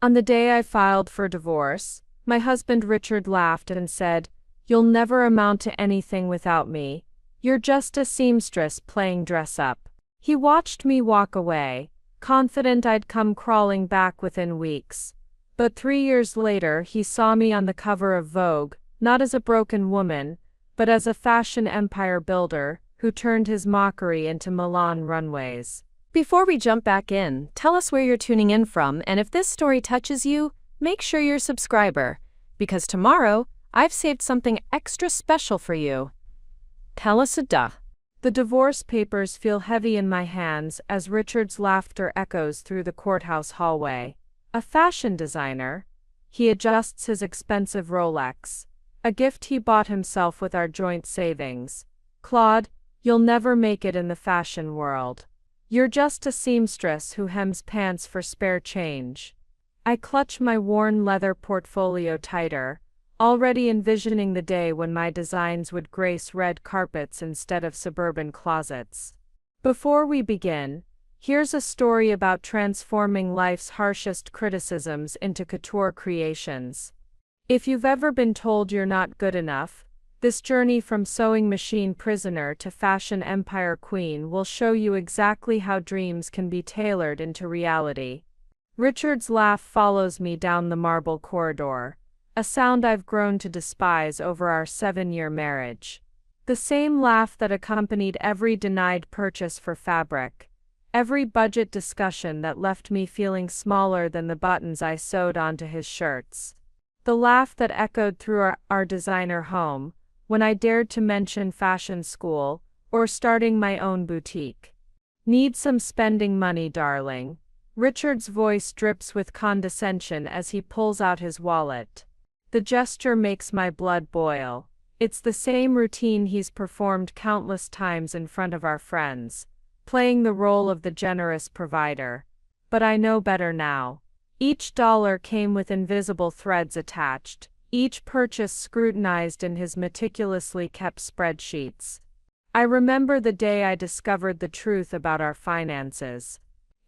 On the day I filed for divorce, my husband Richard laughed and said, "You'll never amount to anything without me. You're just a seamstress playing dress up." He watched me walk away, confident I'd come crawling back within weeks. But 3 years later he saw me on the cover of Vogue, not as a broken woman, but as a fashion empire builder who turned his mockery into Milan runways. Before we jump back in, tell us where you're tuning in from, and if this story touches you, make sure you're a subscriber, because tomorrow, I've saved something extra special for you. Tell us a duh. The divorce papers feel heavy in my hands as Richard's laughter echoes through the courthouse hallway. A fashion designer? He adjusts his expensive Rolex, a gift he bought himself with our joint savings. "Claude, you'll never make it in the fashion world. You're just a seamstress who hems pants for spare change." I clutch my worn leather portfolio tighter, already envisioning the day when my designs would grace red carpets instead of suburban closets. Before we begin, here's a story about transforming life's harshest criticisms into couture creations. If you've ever been told you're not good enough, this journey from sewing machine prisoner to fashion empire queen will show you exactly how dreams can be tailored into reality. Richard's laugh follows me down the marble corridor, a sound I've grown to despise over our 7-year marriage. The same laugh that accompanied every denied purchase for fabric, every budget discussion that left me feeling smaller than the buttons I sewed onto his shirts. The laugh that echoed through our designer home, when I dared to mention fashion school, or starting my own boutique. "Need some spending money, darling." Richard's voice drips with condescension as he pulls out his wallet. The gesture makes my blood boil. It's the same routine he's performed countless times in front of our friends, playing the role of the generous provider. But I know better now. Each dollar came with invisible threads attached, each purchase scrutinized in his meticulously kept spreadsheets. I remember the day I discovered the truth about our finances.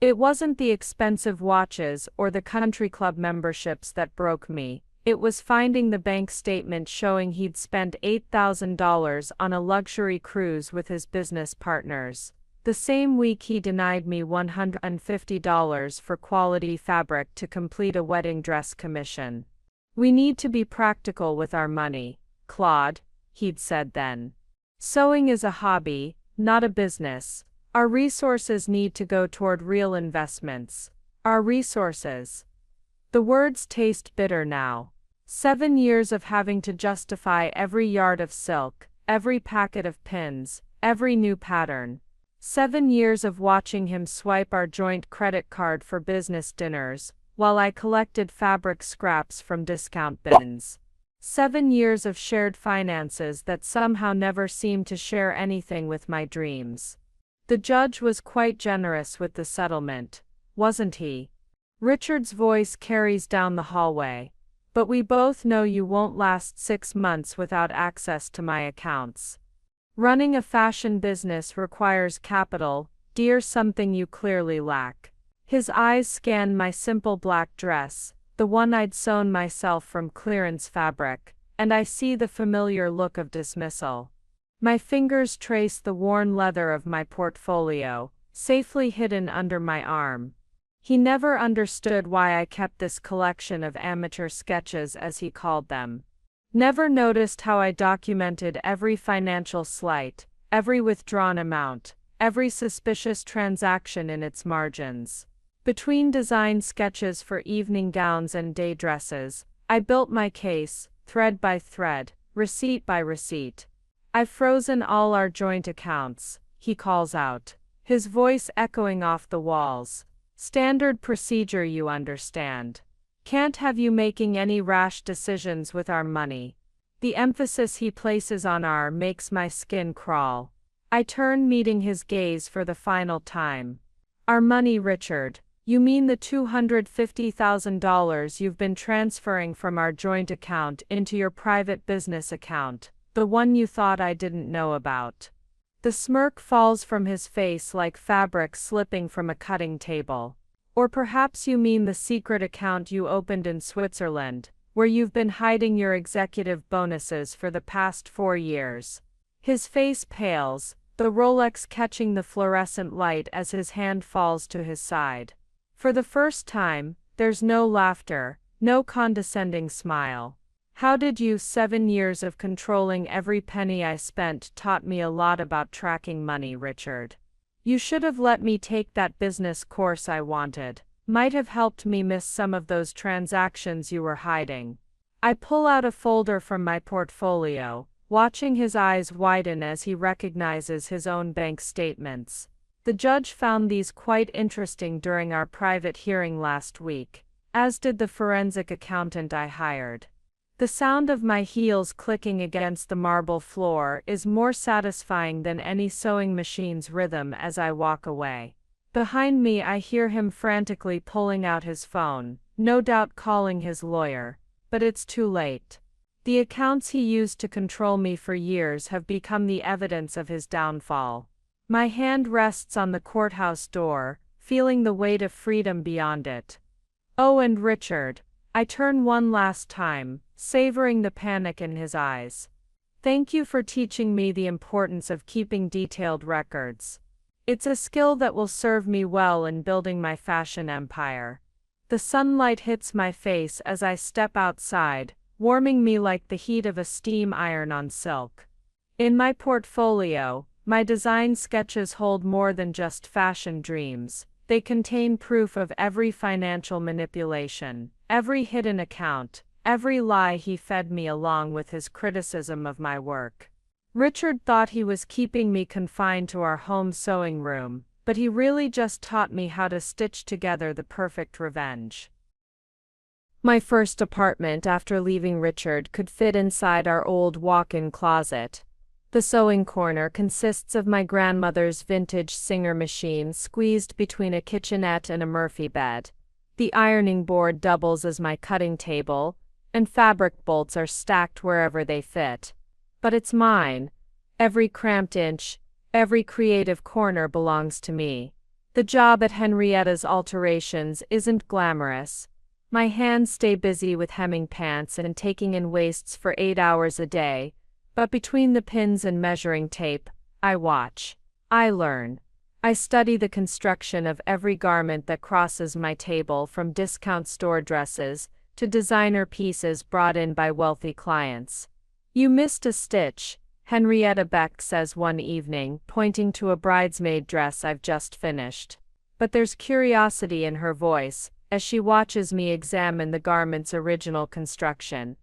It wasn't the expensive watches or the country club memberships that broke me. It was finding the bank statement showing he'd spent $8,000 on a luxury cruise with his business partners. The same week he denied me $150 for quality fabric to complete a wedding dress commission. "We need to be practical with our money, Claude," he'd said then. "Sewing is a hobby, not a business. Our resources need to go toward real investments. Our resources." The words taste bitter now. 7 years of having to justify every yard of silk, every packet of pins, every new pattern. 7 years of watching him swipe our joint credit card for business dinners, while I collected fabric scraps from discount bins. 7 years of shared finances that somehow never seemed to share anything with my dreams. The judge was quite generous with the settlement, wasn't he? Richard's voice carries down the hallway. "But we both know you won't last 6 months without access to my accounts. Running a fashion business requires capital, dear, something you clearly lack." His eyes scanned my simple black dress, the one I'd sewn myself from clearance fabric, and I see the familiar look of dismissal. My fingers trace the worn leather of my portfolio, safely hidden under my arm. He never understood why I kept this collection of amateur sketches, as he called them. Never noticed how I documented every financial slight, every withdrawn amount, every suspicious transaction in its margins. Between design sketches for evening gowns and day dresses, I built my case, thread by thread, receipt by receipt. "I've frozen all our joint accounts," he calls out, his voice echoing off the walls. "Standard procedure, you understand. Can't have you making any rash decisions with our money." The emphasis he places on "our" makes my skin crawl. I turn, meeting his gaze for the final time. "Our money, Richard? You mean the $250,000 you've been transferring from our joint account into your private business account, the one you thought I didn't know about?" The smirk falls from his face like fabric slipping from a cutting table. Or perhaps you mean the secret account you opened in Switzerland, where you've been hiding your executive bonuses for the past 4 years. His face pales, the Rolex catching the fluorescent light as his hand falls to his side. For the first time, there's no laughter, no condescending smile. How did you 7 years of controlling every penny I spent taught me a lot about tracking money, Richard. You should have let me take that business course I wanted. Might have helped me miss some of those transactions you were hiding. I pull out a folder from my portfolio, watching his eyes widen as he recognizes his own bank statements. The judge found these quite interesting during our private hearing last week, as did the forensic accountant I hired. The sound of my heels clicking against the marble floor is more satisfying than any sewing machine's rhythm as I walk away. Behind me I hear him frantically pulling out his phone, no doubt calling his lawyer, but it's too late. The accounts he used to control me for years have become the evidence of his downfall. My hand rests on the courthouse door, feeling the weight of freedom beyond it. Oh, and Richard, I turn one last time, savoring the panic in his eyes. Thank you for teaching me the importance of keeping detailed records. It's a skill that will serve me well in building my fashion empire. The sunlight hits my face as I step outside, warming me like the heat of a steam iron on silk. In my portfolio, my design sketches hold more than just fashion dreams. They contain proof of every financial manipulation, every hidden account, every lie he fed me along with his criticism of my work. Richard thought he was keeping me confined to our home sewing room, but he really just taught me how to stitch together the perfect revenge. My first apartment after leaving Richard could fit inside our old walk-in closet. The sewing corner consists of my grandmother's vintage Singer machine squeezed between a kitchenette and a Murphy bed. The ironing board doubles as my cutting table, and fabric bolts are stacked wherever they fit. But it's mine. Every cramped inch, every creative corner belongs to me. The job at Henrietta's Alterations isn't glamorous. My hands stay busy with hemming pants and taking in waists for 8 hours a day, but between the pins and measuring tape, I watch. I learn. I study the construction of every garment that crosses my table, from discount store dresses to designer pieces brought in by wealthy clients. You missed a stitch, Henrietta Beck says one evening, pointing to a bridesmaid dress I've just finished. But there's curiosity in her voice, as she watches me examine the garment's original construction.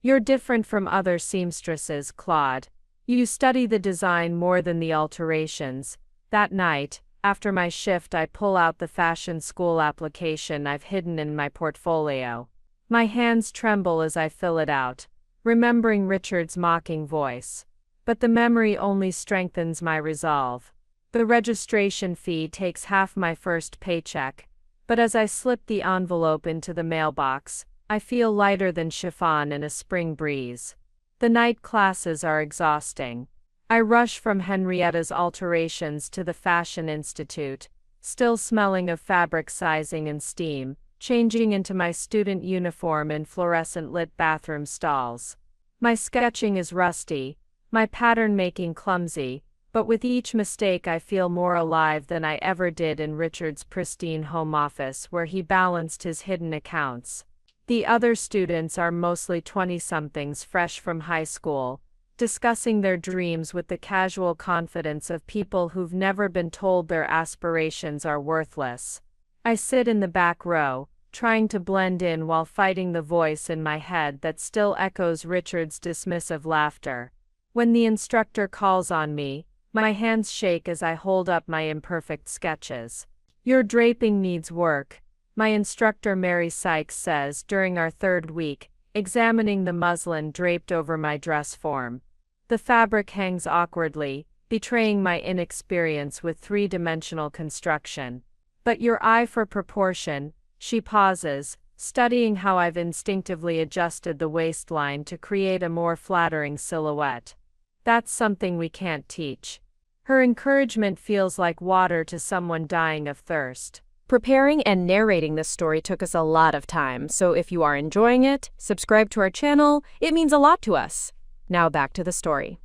You're different from other seamstresses, Claude. You study the design more than the alterations. That night, after my shift, I pull out the fashion school application I've hidden in my portfolio. My hands tremble as I fill it out, remembering Richard's mocking voice. But the memory only strengthens my resolve. The registration fee takes half my first paycheck, but as I slip the envelope into the mailbox, I feel lighter than chiffon in a spring breeze. The night classes are exhausting. I rush from Henrietta's Alterations to the Fashion Institute, still smelling of fabric sizing and steam, changing into my student uniform in fluorescent-lit bathroom stalls. My sketching is rusty, my pattern-making clumsy, but with each mistake I feel more alive than I ever did in Richard's pristine home office where he balanced his hidden accounts. The other students are mostly 20-somethings fresh from high school, discussing their dreams with the casual confidence of people who've never been told their aspirations are worthless. I sit in the back row, trying to blend in while fighting the voice in my head that still echoes Richard's dismissive laughter. When the instructor calls on me, my hands shake as I hold up my imperfect sketches. Your draping needs work, my instructor Mary Sykes says during our third week, examining the muslin draped over my dress form. The fabric hangs awkwardly, betraying my inexperience with three-dimensional construction. But your eye for proportion, she pauses, studying how I've instinctively adjusted the waistline to create a more flattering silhouette. That's something we can't teach. Her encouragement feels like water to someone dying of thirst. Preparing and narrating this story took us a lot of time, so if you are enjoying it, subscribe to our channel. It means a lot to us. Now back to the story.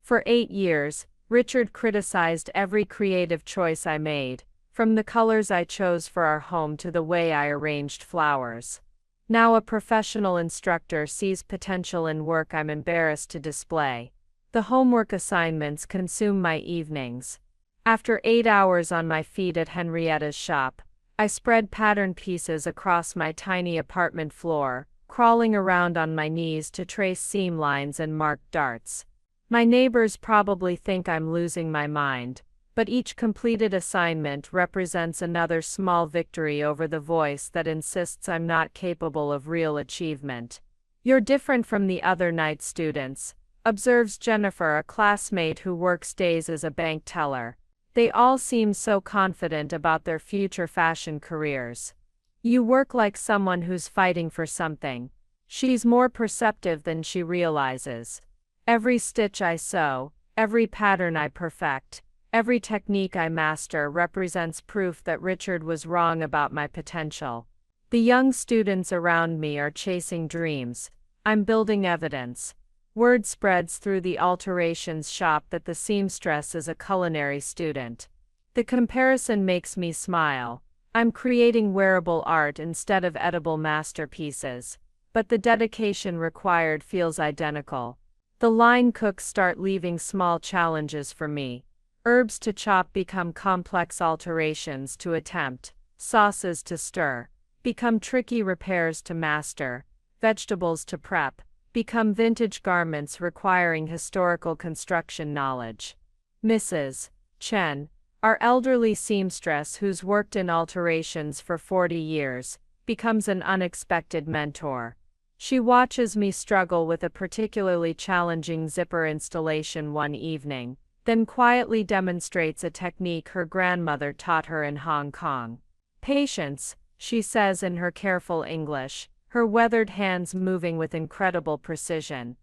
For 8 years, Richard criticized every creative choice I made, from the colors I chose for our home to the way I arranged flowers. Now a professional instructor sees potential in work I'm embarrassed to display. The homework assignments consume my evenings. After 8 hours on my feet at Henrietta's shop, I spread pattern pieces across my tiny apartment floor, crawling around on my knees to trace seam lines and mark darts. My neighbors probably think I'm losing my mind, but each completed assignment represents another small victory over the voice that insists I'm not capable of real achievement. "You're different from the other night students," observes Jennifer, a classmate who works days as a bank teller. "They all seem so confident about their future fashion careers. You work like someone who's fighting for something." She's more perceptive than she realizes. Every stitch I sew, every pattern I perfect, every technique I master represents proof that Richard was wrong about my potential. The young students around me are chasing dreams. I'm building evidence. Word spreads through the alterations shop that the seamstress is a culinary student. The comparison makes me smile. I'm creating wearable art instead of edible masterpieces. But the dedication required feels identical. The line cooks start leaving small challenges for me. Herbs to chop become complex alterations to attempt. Sauces to stir become tricky repairs to master. Vegetables to prep become vintage garments requiring historical construction knowledge. Mrs. Chen, our elderly seamstress who's worked in alterations for 40 years, becomes an unexpected mentor. She watches me struggle with a particularly challenging zipper installation one evening, then quietly demonstrates a technique her grandmother taught her in Hong Kong. "Patience," she says in her careful English, her weathered hands moving with incredible precision.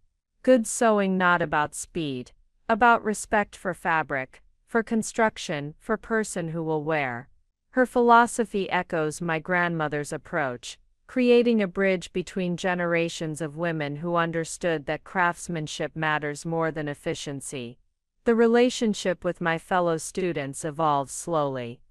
Good sewing not about speed, about respect for fabric, for construction, for person who will wear. Her philosophy echoes my grandmother's approach, creating a bridge between generations of women who understood that craftsmanship matters more than efficiency. The relationship with my fellow students evolves slowly.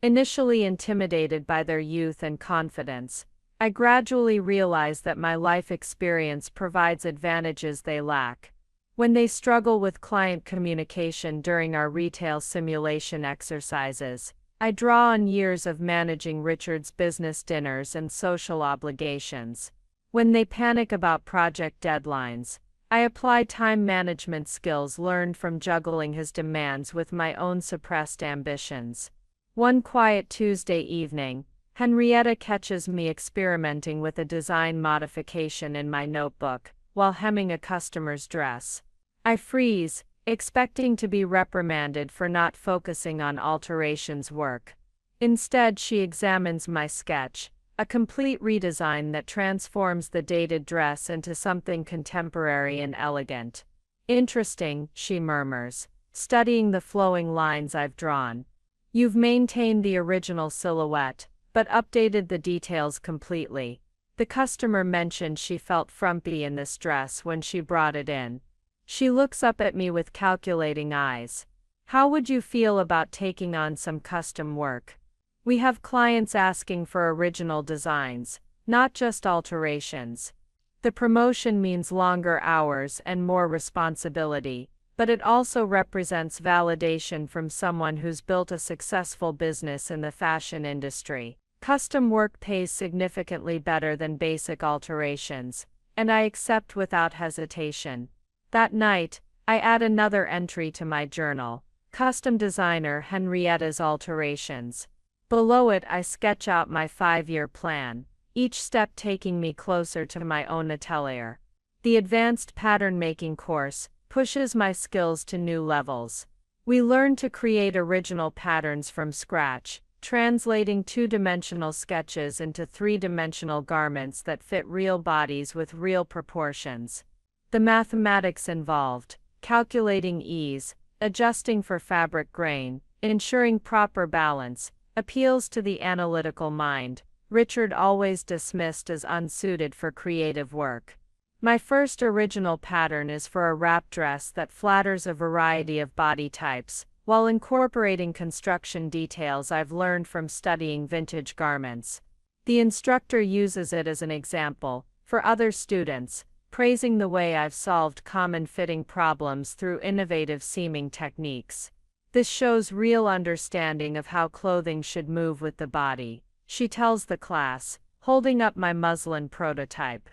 Initially intimidated by their youth and confidence, I gradually realize that my life experience provides advantages they lack. When they struggle with client communication during our retail simulation exercises, I draw on years of managing Richard's business dinners and social obligations. When they panic about project deadlines, I apply time management skills learned from juggling his demands with my own suppressed ambitions. One quiet Tuesday evening, Henrietta catches me experimenting with a design modification in my notebook, while hemming a customer's dress. I freeze, expecting to be reprimanded for not focusing on alterations work. Instead, she examines my sketch, a complete redesign that transforms the dated dress into something contemporary and elegant. "Interesting," she murmurs, studying the flowing lines I've drawn. "You've maintained the original silhouette, but updated the details completely." The customer mentioned she felt frumpy in this dress when she brought it in. She looks up at me with calculating eyes. "How would you feel about taking on some custom work? We have clients asking for original designs, not just alterations." The promotion means longer hours and more responsibility, but it also represents validation from someone who's built a successful business in the fashion industry. Custom work pays significantly better than basic alterations, and I accept without hesitation. That night, I add another entry to my journal: Custom Designer Henrietta's Alterations. Below it, I sketch out my 5-year plan, each step taking me closer to my own atelier. The Advanced Pattern Making course pushes my skills to new levels. We learn to create original patterns from scratch, translating 2-dimensional sketches into 3-dimensional garments that fit real bodies with real proportions. The mathematics involved: calculating ease, adjusting for fabric grain, ensuring proper balance, appeals to the analytical mind, Richard always dismissed as unsuited for creative work. My first original pattern is for a wrap dress that flatters a variety of body types, while incorporating construction details I've learned from studying vintage garments. The instructor uses it as an example for other students, praising the way I've solved common fitting problems through innovative seaming techniques. This shows real understanding of how clothing should move with the body, she tells the class, holding up my muslin prototype.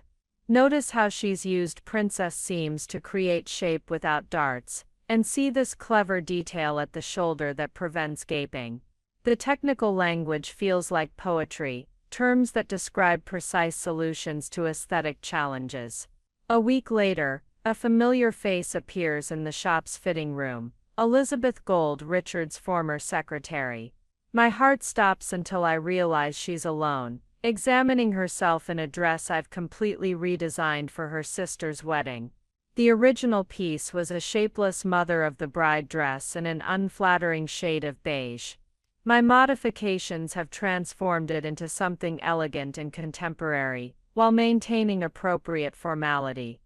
Notice how she's used princess seams to create shape without darts, and see this clever detail at the shoulder that prevents gaping. The technical language feels like poetry, terms that describe precise solutions to aesthetic challenges. A week later, a familiar face appears in the shop's fitting room, Elizabeth Gold, Richard's former secretary. My heart stops until I realize she's alone, examining herself in a dress I've completely redesigned for her sister's wedding. The original piece was a shapeless mother of the bride dress in an unflattering shade of beige. My modifications have transformed it into something elegant and contemporary, while maintaining appropriate formality.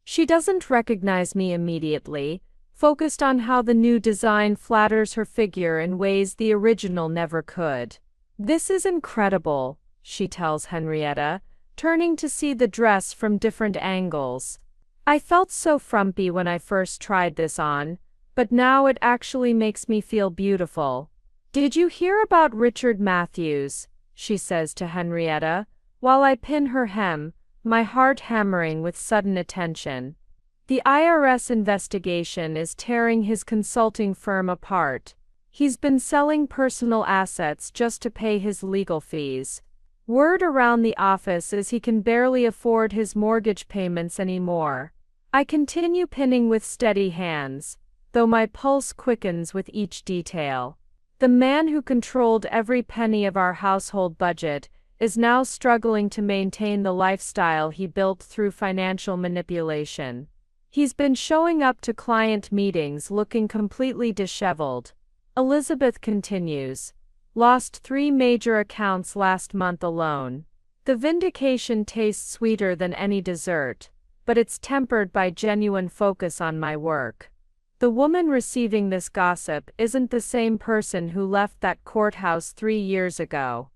She doesn't recognize me immediately, focused on how the new design flatters her figure in ways the original never could. "This is incredible," she tells Henrietta, turning to see the dress from different angles. "I felt so frumpy when I first tried this on, but now it actually makes me feel beautiful." "Did you hear about Richard Matthews?" she says to Henrietta, while I pin her hem, my heart hammering with sudden attention. The IRS investigation is tearing his consulting firm apart. He's been selling personal assets just to pay his legal fees. Word around the office is he can barely afford his mortgage payments anymore. I continue pinning with steady hands, though my pulse quickens with each detail. The man who controlled every penny of our household budget is now struggling to maintain the lifestyle he built through financial manipulation. He's been showing up to client meetings looking completely disheveled. Elizabeth continues. Lost 3 major accounts last month alone. The vindication tastes sweeter than any dessert, but it's tempered by genuine focus on my work. The woman receiving this gossip isn't the same person who left that courthouse 3 years ago.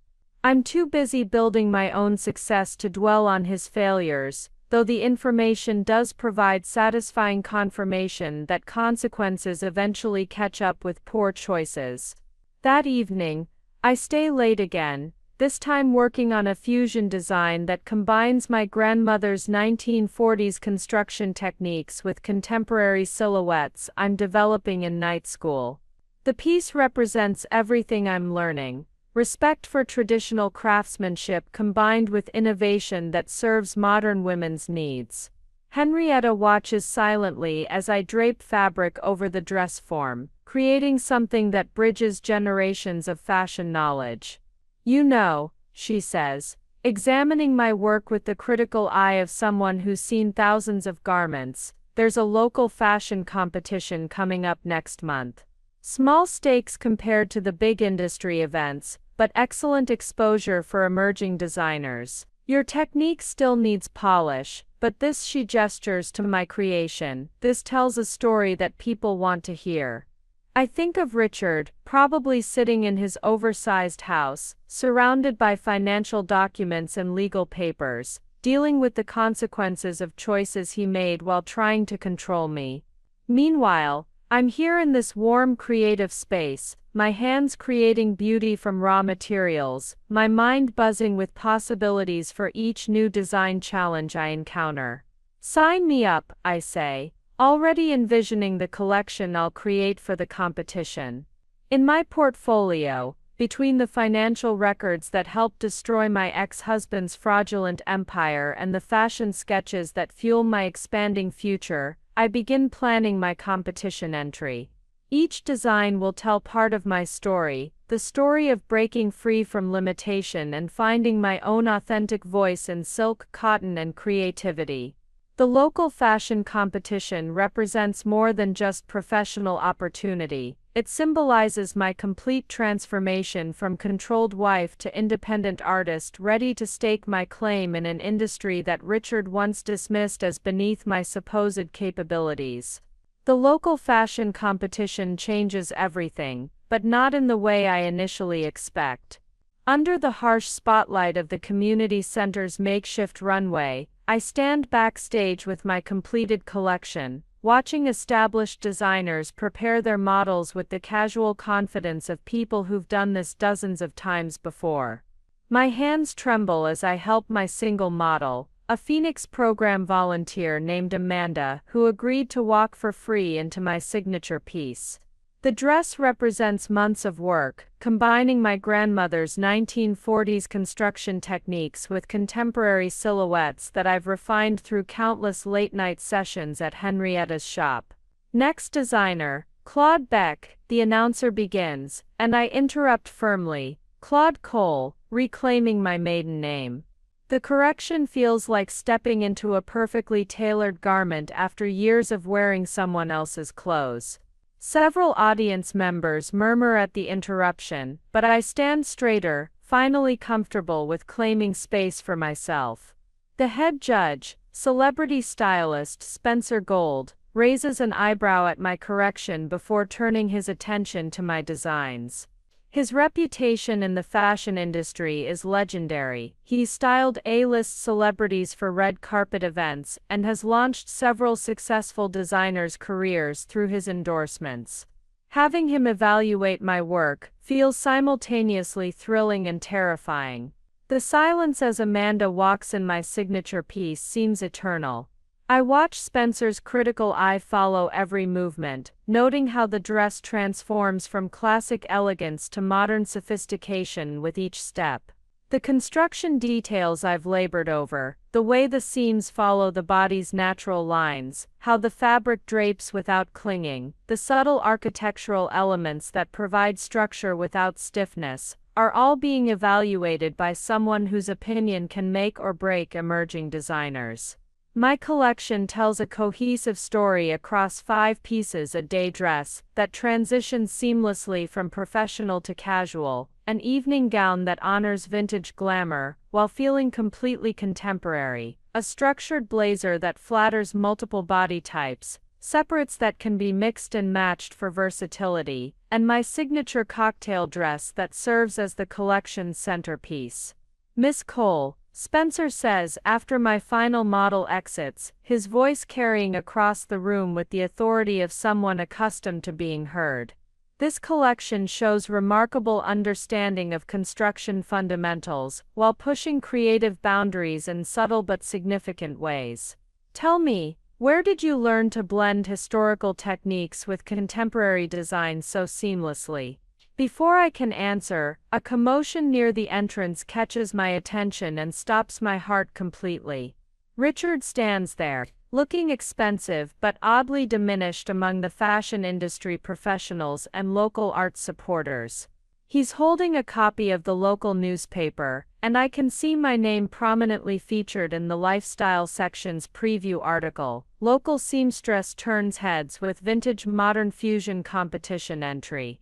I'm too busy building my own success to dwell on his failures, though the information does provide satisfying confirmation that consequences eventually catch up with poor choices. That evening, I stay late again, this time working on a fusion design that combines my grandmother's 1940s construction techniques with contemporary silhouettes I'm developing in night school. The piece represents everything I'm learning. Respect for traditional craftsmanship combined with innovation that serves modern women's needs. Henrietta watches silently as I drape fabric over the dress form, creating something that bridges generations of fashion knowledge. "You know," she says, examining my work with the critical eye of someone who's seen thousands of garments, "there's a local fashion competition coming up next month. Small stakes compared to the big industry events, but excellent exposure for emerging designers. Your technique still needs polish, but this," she gestures to my creation, "this tells a story that people want to hear." I think of Richard, probably sitting in his oversized house, surrounded by financial documents and legal papers, dealing with the consequences of choices he made while trying to control me. Meanwhile, I'm here in this warm creative space, my hands creating beauty from raw materials, my mind buzzing with possibilities for each new design challenge I encounter. "Sign me up," I say, already envisioning the collection I'll create for the competition. In my portfolio, between the financial records that helped destroy my ex-husband's fraudulent empire and the fashion sketches that fuel my expanding future, I begin planning my competition entry. Each design will tell part of my story, the story of breaking free from limitation and finding my own authentic voice in silk, cotton, and creativity. The local fashion competition represents more than just professional opportunity. It symbolizes my complete transformation from controlled wife to independent artist ready to stake my claim in an industry that Richard once dismissed as beneath my supposed capabilities. The local fashion competition changes everything, but not in the way I initially expect. Under the harsh spotlight of the community center's makeshift runway, I stand backstage with my completed collection, watching established designers prepare their models with the casual confidence of people who've done this dozens of times before. My hands tremble as I help my single model, a Phoenix program volunteer named Amanda, who agreed to walk for free into my signature piece. The dress represents months of work, combining my grandmother's 1940s construction techniques with contemporary silhouettes that I've refined through countless late-night sessions at Henrietta's shop. Next designer, Claude Beck, the announcer begins, and I interrupt firmly, Claude Cole, reclaiming my maiden name. The correction feels like stepping into a perfectly tailored garment after years of wearing someone else's clothes. Several audience members murmur at the interruption, but I stand straighter, finally comfortable with claiming space for myself. The head judge, celebrity stylist Spencer Gold, raises an eyebrow at my correction before turning his attention to my designs. His reputation in the fashion industry is legendary. He's styled A-list celebrities for red carpet events and has launched several successful designers' careers through his endorsements. Having him evaluate my work feels simultaneously thrilling and terrifying. The silence as Amanda walks in my signature piece seems eternal. I watch Spencer's critical eye follow every movement, noting how the dress transforms from classic elegance to modern sophistication with each step. The construction details I've labored over, the way the seams follow the body's natural lines, how the fabric drapes without clinging, the subtle architectural elements that provide structure without stiffness, are all being evaluated by someone whose opinion can make or break emerging designers. My collection tells a cohesive story across 5 pieces: a day dress that transitions seamlessly from professional to casual, an evening gown that honors vintage glamour while feeling completely contemporary, a structured blazer that flatters multiple body types, separates that can be mixed and matched for versatility, and my signature cocktail dress that serves as the collection's centerpiece. "Miss Cole," Spencer says after my final model exits, his voice carrying across the room with the authority of someone accustomed to being heard. This collection shows remarkable understanding of construction fundamentals, while pushing creative boundaries in subtle but significant ways. Tell me, where did you learn to blend historical techniques with contemporary design so seamlessly? Before I can answer, a commotion near the entrance catches my attention and stops my heart completely. Richard stands there, looking expensive but oddly diminished among the fashion industry professionals and local art supporters. He's holding a copy of the local newspaper, and I can see my name prominently featured in the lifestyle section's preview article. Local seamstress turns heads with vintage modern fusion competition entry.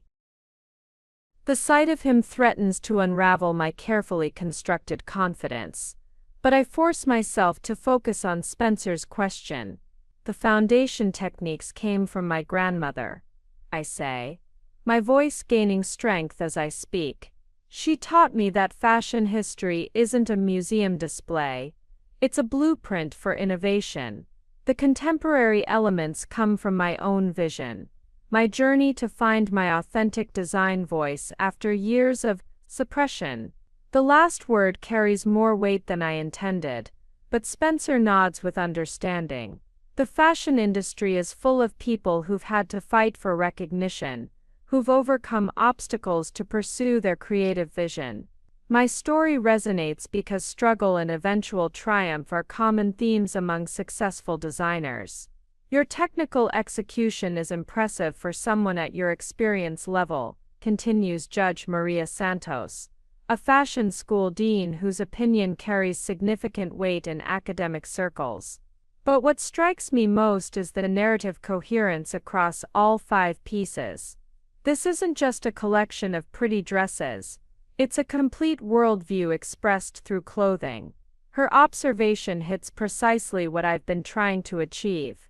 The sight of him threatens to unravel my carefully constructed confidence. But I force myself to focus on Spencer's question. "The foundation techniques came from my grandmother," I say, my voice gaining strength as I speak. "She taught me that fashion history isn't a museum display. It's a blueprint for innovation. The contemporary elements come from my own vision. My journey to find my authentic design voice after years of suppression." The last word carries more weight than I intended, but Spencer nods with understanding. The fashion industry is full of people who've had to fight for recognition, who've overcome obstacles to pursue their creative vision. My story resonates because struggle and eventual triumph are common themes among successful designers. "Your technical execution is impressive for someone at your experience level," continues Judge Maria Santos, a fashion school dean whose opinion carries significant weight in academic circles. "But what strikes me most is the narrative coherence across all 5 pieces. This isn't just a collection of pretty dresses. It's a complete worldview expressed through clothing. Her observation hits precisely what I've been trying to achieve.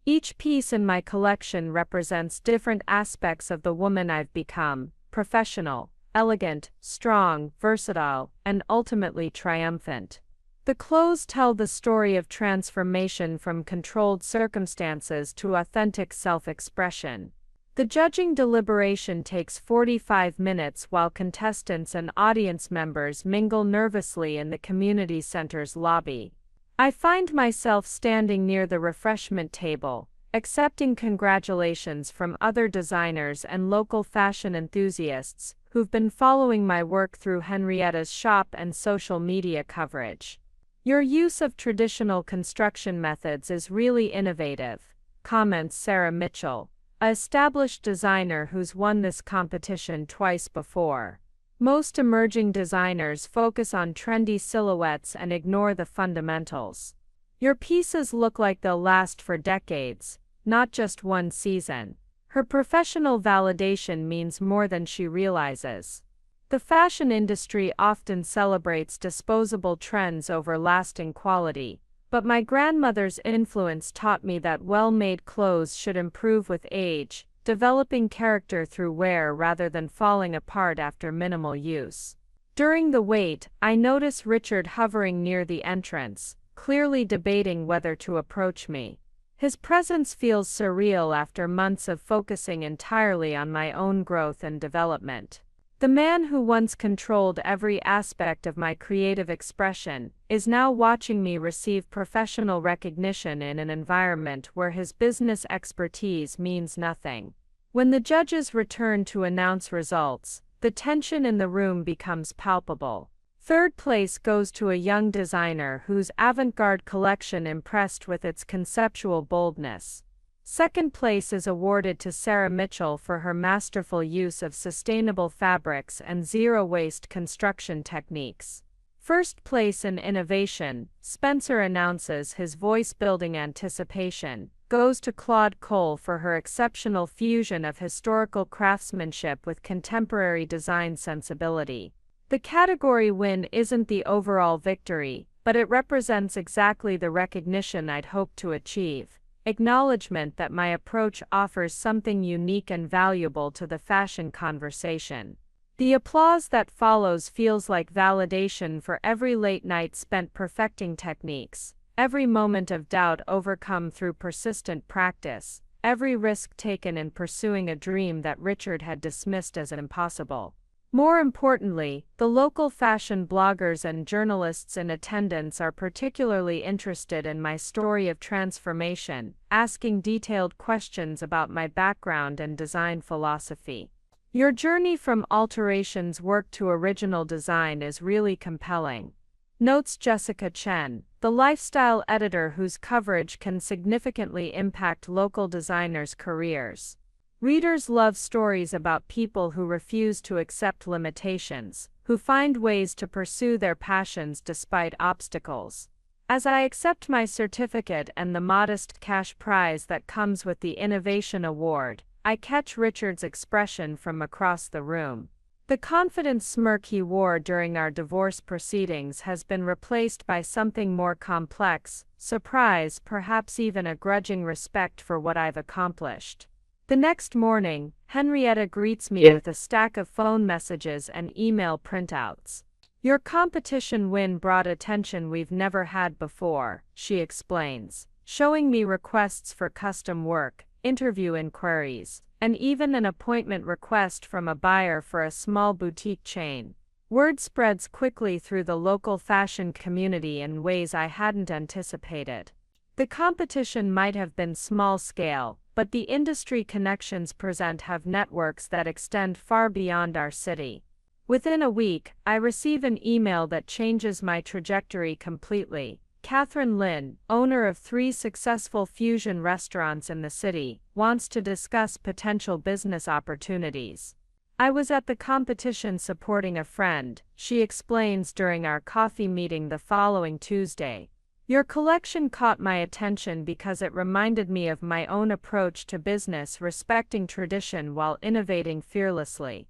Each piece in my collection represents different aspects of the woman I've become: professional, elegant, strong, versatile, and ultimately triumphant. The clothes tell the story of transformation from controlled circumstances to authentic self-expression. The judging deliberation takes 45 minutes while contestants and audience members mingle nervously in the community center's lobby. I find myself standing near the refreshment table, accepting congratulations from other designers and local fashion enthusiasts who've been following my work through Henrietta's shop and social media coverage. "Your use of traditional construction methods is really innovative," comments Sarah Mitchell, an established designer who's won this competition twice before. "Most emerging designers focus on trendy silhouettes and ignore the fundamentals. Your pieces look like they'll last for decades, not just one season." Her professional validation means more than she realizes. The fashion industry often celebrates disposable trends over lasting quality, but my grandmother's influence taught me that well-made clothes should improve with age, developing character through wear rather than falling apart after minimal use. During the wait, I notice Richard hovering near the entrance, clearly debating whether to approach me. His presence feels surreal after months of focusing entirely on my own growth and development. The man who once controlled every aspect of my creative expression is now watching me receive professional recognition in an environment where his business expertise means nothing. When the judges return to announce results, the tension in the room becomes palpable. Third place goes to a young designer whose avant-garde collection impressed with its conceptual boldness. Second place is awarded to Sarah Mitchell for her masterful use of sustainable fabrics and zero-waste construction techniques. First place in innovation, Spencer announces his voice-building anticipation, goes to Claude Cole for her exceptional fusion of historical craftsmanship with contemporary design sensibility. The category win isn't the overall victory, but it represents exactly the recognition I'd hoped to achieve: acknowledgement that my approach offers something unique and valuable to the fashion conversation. The applause that follows feels like validation for every late night spent perfecting techniques, every moment of doubt overcome through persistent practice, every risk taken in pursuing a dream that Richard had dismissed as impossible. More importantly, the local fashion bloggers and journalists in attendance are particularly interested in my story of transformation, asking detailed questions about my background and design philosophy. "Your journey from alterations work to original design is really compelling," notes Jessica Chen, the lifestyle editor whose coverage can significantly impact local designers' careers. Readers love stories about people who refuse to accept limitations, who find ways to pursue their passions despite obstacles. As I accept my certificate and the modest cash prize that comes with the Innovation Award, I catch Richard's expression from across the room. The confident smirk he wore during our divorce proceedings has been replaced by something more complex: surprise, perhaps even a grudging respect for what I've accomplished. The next morning, Henrietta greets me with a stack of phone messages and email printouts. "Your competition win brought attention we've never had before," she explains, showing me requests for custom work, interview inquiries, and even an appointment request from a buyer for a small boutique chain. Word spreads quickly through the local fashion community in ways I hadn't anticipated. The competition might have been small-scale, but the industry connections present have networks that extend far beyond our city. Within a week, I receive an email that changes my trajectory completely. Catherine Lin, owner of 3 successful fusion restaurants in the city, wants to discuss potential business opportunities. "I was at the competition supporting a friend," she explains during our coffee meeting the following Tuesday. Your collection caught my attention because it reminded me of my own approach to business, respecting tradition while innovating fearlessly.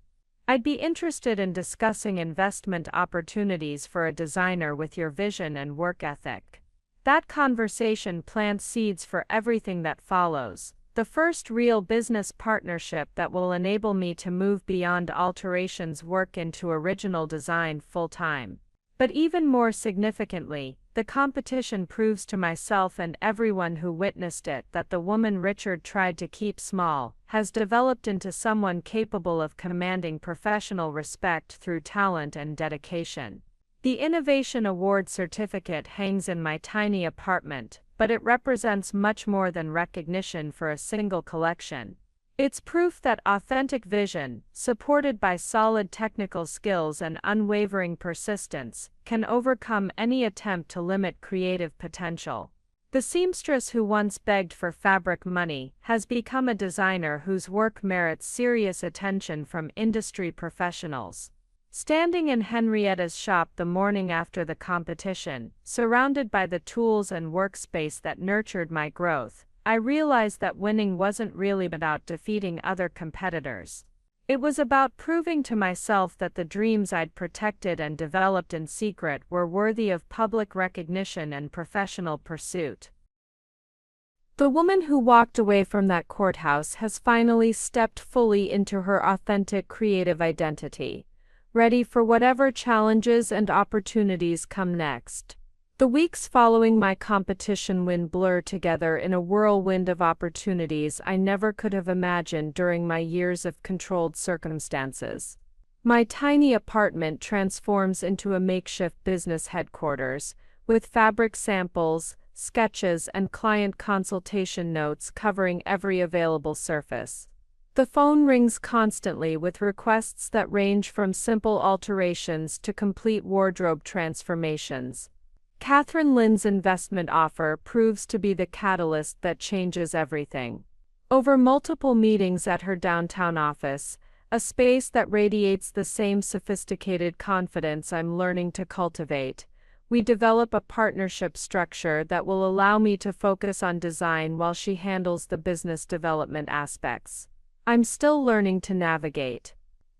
I'd be interested in discussing investment opportunities for a designer with your vision and work ethic. That conversation plants seeds for everything that follows, the first real business partnership that will enable me to move beyond alterations work into original design full-time. But even more significantly, the competition proves to myself and everyone who witnessed it that the woman Richard tried to keep small has developed into someone capable of commanding professional respect through talent and dedication. The Innovation Award certificate hangs in my tiny apartment, but it represents much more than recognition for a single collection. It's proof that authentic vision, supported by solid technical skills and unwavering persistence, can overcome any attempt to limit creative potential. The seamstress who once begged for fabric money has become a designer whose work merits serious attention from industry professionals. Standing in Henrietta's shop the morning after the competition, surrounded by the tools and workspace that nurtured my growth, I realized that winning wasn't really about defeating other competitors. It was about proving to myself that the dreams I'd protected and developed in secret were worthy of public recognition and professional pursuit. The woman who walked away from that courthouse has finally stepped fully into her authentic creative identity, ready for whatever challenges and opportunities come next. The weeks following my competition win blur together in a whirlwind of opportunities I never could have imagined during my years of controlled circumstances. My tiny apartment transforms into a makeshift business headquarters, with fabric samples, sketches, and client consultation notes covering every available surface. The phone rings constantly with requests that range from simple alterations to complete wardrobe transformations. Catherine Lynn's investment offer proves to be the catalyst that changes everything. Over multiple meetings at her downtown office, a space that radiates the same sophisticated confidence I'm learning to cultivate, we develop a partnership structure that will allow me to focus on design while she handles the business development aspects. I'm still learning to navigate.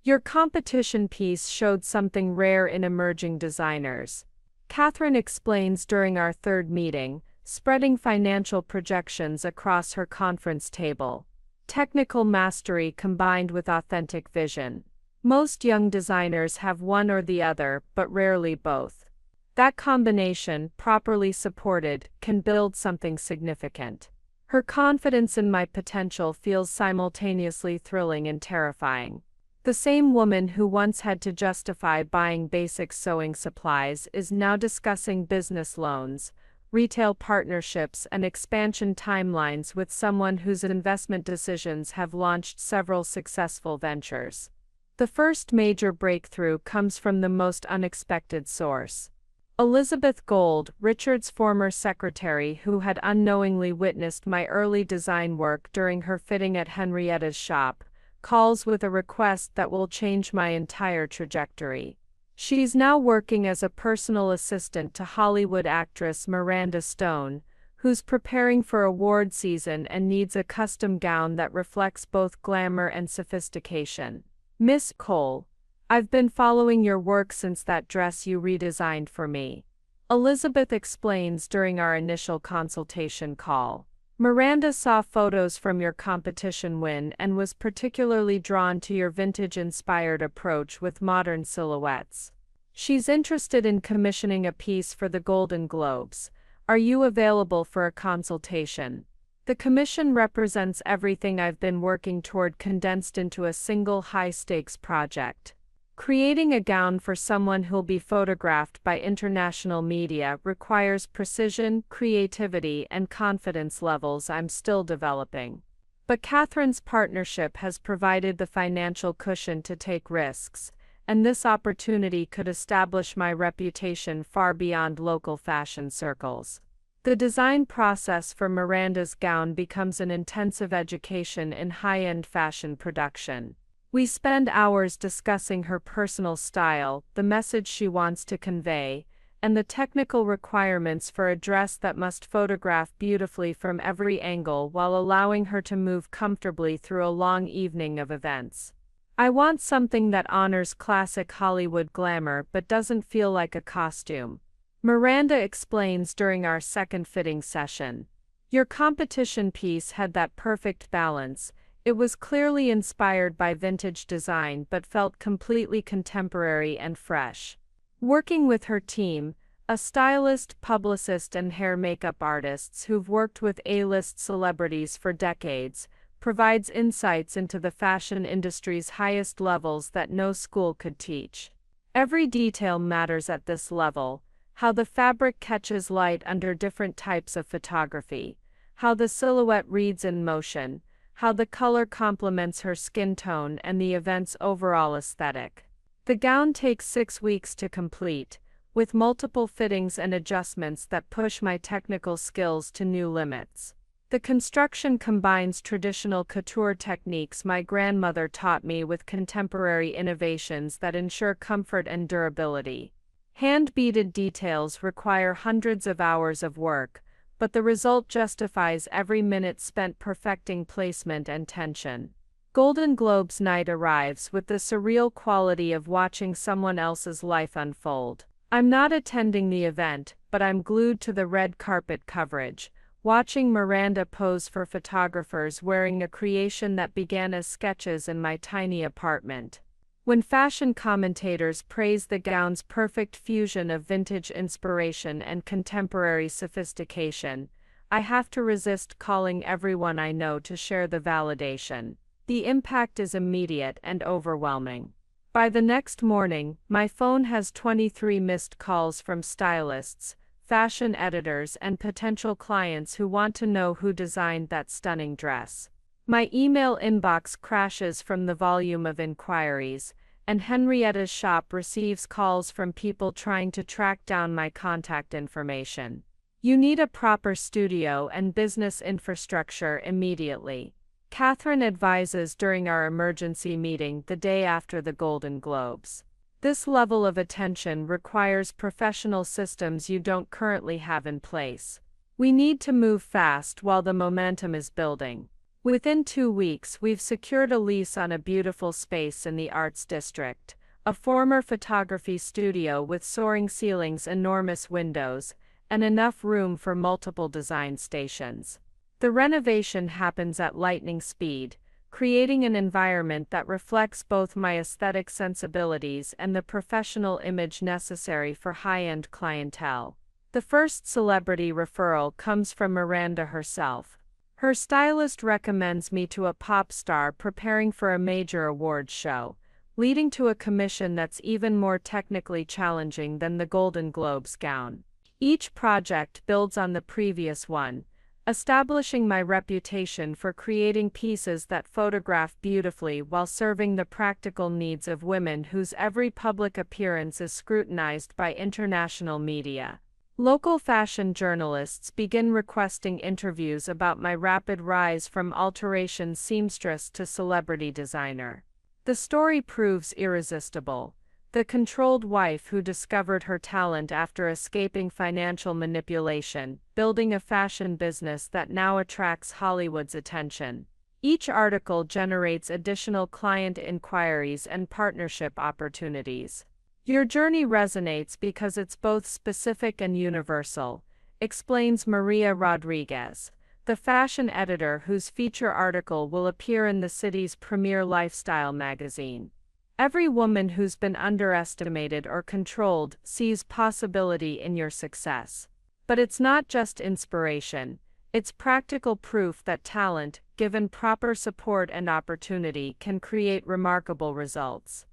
Your competition piece showed something rare in emerging designers. Catherine explains during our third meeting, spreading financial projections across her conference table. Technical mastery combined with authentic vision. Most young designers have one or the other, but rarely both. That combination, properly supported, can build something significant. Her confidence in my potential feels simultaneously thrilling and terrifying. The same woman who once had to justify buying basic sewing supplies is now discussing business loans, retail partnerships, and expansion timelines with someone whose investment decisions have launched several successful ventures. The first major breakthrough comes from the most unexpected source. Elizabeth Gold, Richard's former secretary who had unknowingly witnessed my early design work during her fitting at Henrietta's shop, calls with a request that will change my entire trajectory. She's now working as a personal assistant to Hollywood actress Miranda Stone, who's preparing for award season and needs a custom gown that reflects both glamour and sophistication. Miss Cole, I've been following your work since that dress you redesigned for me. Elizabeth explains during our initial consultation call. Miranda saw photos from your competition win and was particularly drawn to your vintage-inspired approach with modern silhouettes. She's interested in commissioning a piece for the Golden Globes. Are you available for a consultation? The commission represents everything I've been working toward condensed into a single high-stakes project. Creating a gown for someone who'll be photographed by international media requires precision, creativity, and confidence levels I'm still developing. But Catherine's partnership has provided the financial cushion to take risks, and this opportunity could establish my reputation far beyond local fashion circles. The design process for Miranda's gown becomes an intensive education in high-end fashion production. We spend hours discussing her personal style, the message she wants to convey, and the technical requirements for a dress that must photograph beautifully from every angle while allowing her to move comfortably through a long evening of events. I want something that honors classic Hollywood glamour but doesn't feel like a costume. Miranda explains during our second fitting session. Your competition piece had that perfect balance. It was clearly inspired by vintage design but felt completely contemporary and fresh. Working with her team, a stylist, publicist, and hair makeup artists who've worked with A-list celebrities for decades, provides insights into the fashion industry's highest levels that no school could teach. Every detail matters at this level: how the fabric catches light under different types of photography, how the silhouette reads in motion, how the color complements her skin tone and the event's overall aesthetic. The gown takes 6 weeks to complete, with multiple fittings and adjustments that push my technical skills to new limits. The construction combines traditional couture techniques my grandmother taught me with contemporary innovations that ensure comfort and durability. Hand-beaded details require hundreds of hours of work, but the result justifies every minute spent perfecting placement and tension. Golden Globes night arrives with the surreal quality of watching someone else's life unfold. I'm not attending the event, but I'm glued to the red carpet coverage, watching Miranda pose for photographers wearing a creation that began as sketches in my tiny apartment. When fashion commentators praise the gown's perfect fusion of vintage inspiration and contemporary sophistication, I have to resist calling everyone I know to share the validation. The impact is immediate and overwhelming. By the next morning, my phone has 23 missed calls from stylists, fashion editors, and potential clients who want to know who designed that stunning dress. My email inbox crashes from the volume of inquiries, and Henrietta's shop receives calls from people trying to track down my contact information. You need a proper studio and business infrastructure immediately, Catherine advises during our emergency meeting the day after the Golden Globes. This level of attention requires professional systems you don't currently have in place. We need to move fast while the momentum is building. Within 2 weeks, we've secured a lease on a beautiful space in the Arts District, a former photography studio with soaring ceilings, enormous windows, and enough room for multiple design stations. The renovation happens at lightning speed, creating an environment that reflects both my aesthetic sensibilities and the professional image necessary for high-end clientele. The first celebrity referral comes from Miranda herself. Her stylist recommends me to a pop star preparing for a major awards show, leading to a commission that's even more technically challenging than the Golden Globes gown. Each project builds on the previous one, establishing my reputation for creating pieces that photograph beautifully while serving the practical needs of women whose every public appearance is scrutinized by international media. Local fashion journalists begin requesting interviews about my rapid rise from alteration seamstress to celebrity designer. The story proves irresistible. The controlled wife who discovered her talent after escaping financial manipulation, building a fashion business that now attracts Hollywood's attention. Each article generates additional client inquiries and partnership opportunities. Your journey resonates because it's both specific and universal, explains Maria Rodriguez, the fashion editor whose feature article will appear in the city's premier lifestyle magazine. Every woman who's been underestimated or controlled sees possibility in your success. But it's not just inspiration, it's practical proof that talent, given proper support and opportunity, can create remarkable results.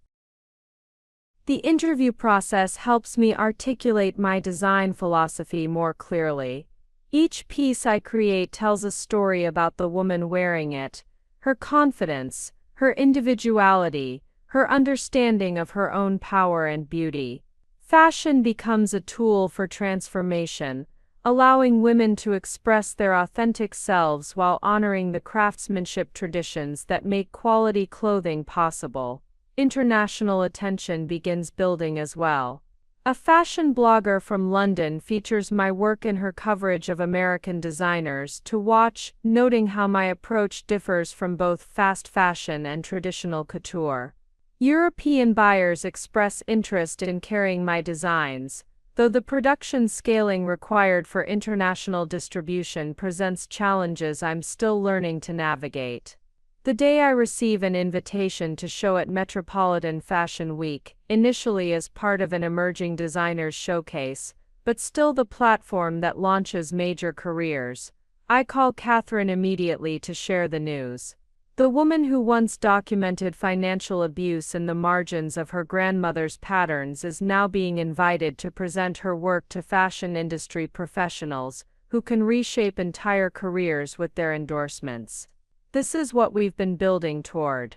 The interview process helps me articulate my design philosophy more clearly. Each piece I create tells a story about the woman wearing it, her confidence, her individuality, her understanding of her own power and beauty. Fashion becomes a tool for transformation, allowing women to express their authentic selves while honoring the craftsmanship traditions that make quality clothing possible. International attention begins building as well. A fashion blogger from London features my work in her coverage of American designers to watch, noting how my approach differs from both fast fashion and traditional couture. European buyers express interest in carrying my designs, though the production scaling required for international distribution presents challenges I'm still learning to navigate. The day I receive an invitation to show at Metropolitan Fashion Week, initially as part of an emerging designers showcase, but still the platform that launches major careers, I call Catherine immediately to share the news. The woman who once documented financial abuse in the margins of her grandmother's patterns is now being invited to present her work to fashion industry professionals, who can reshape entire careers with their endorsements. This is what we've been building toward.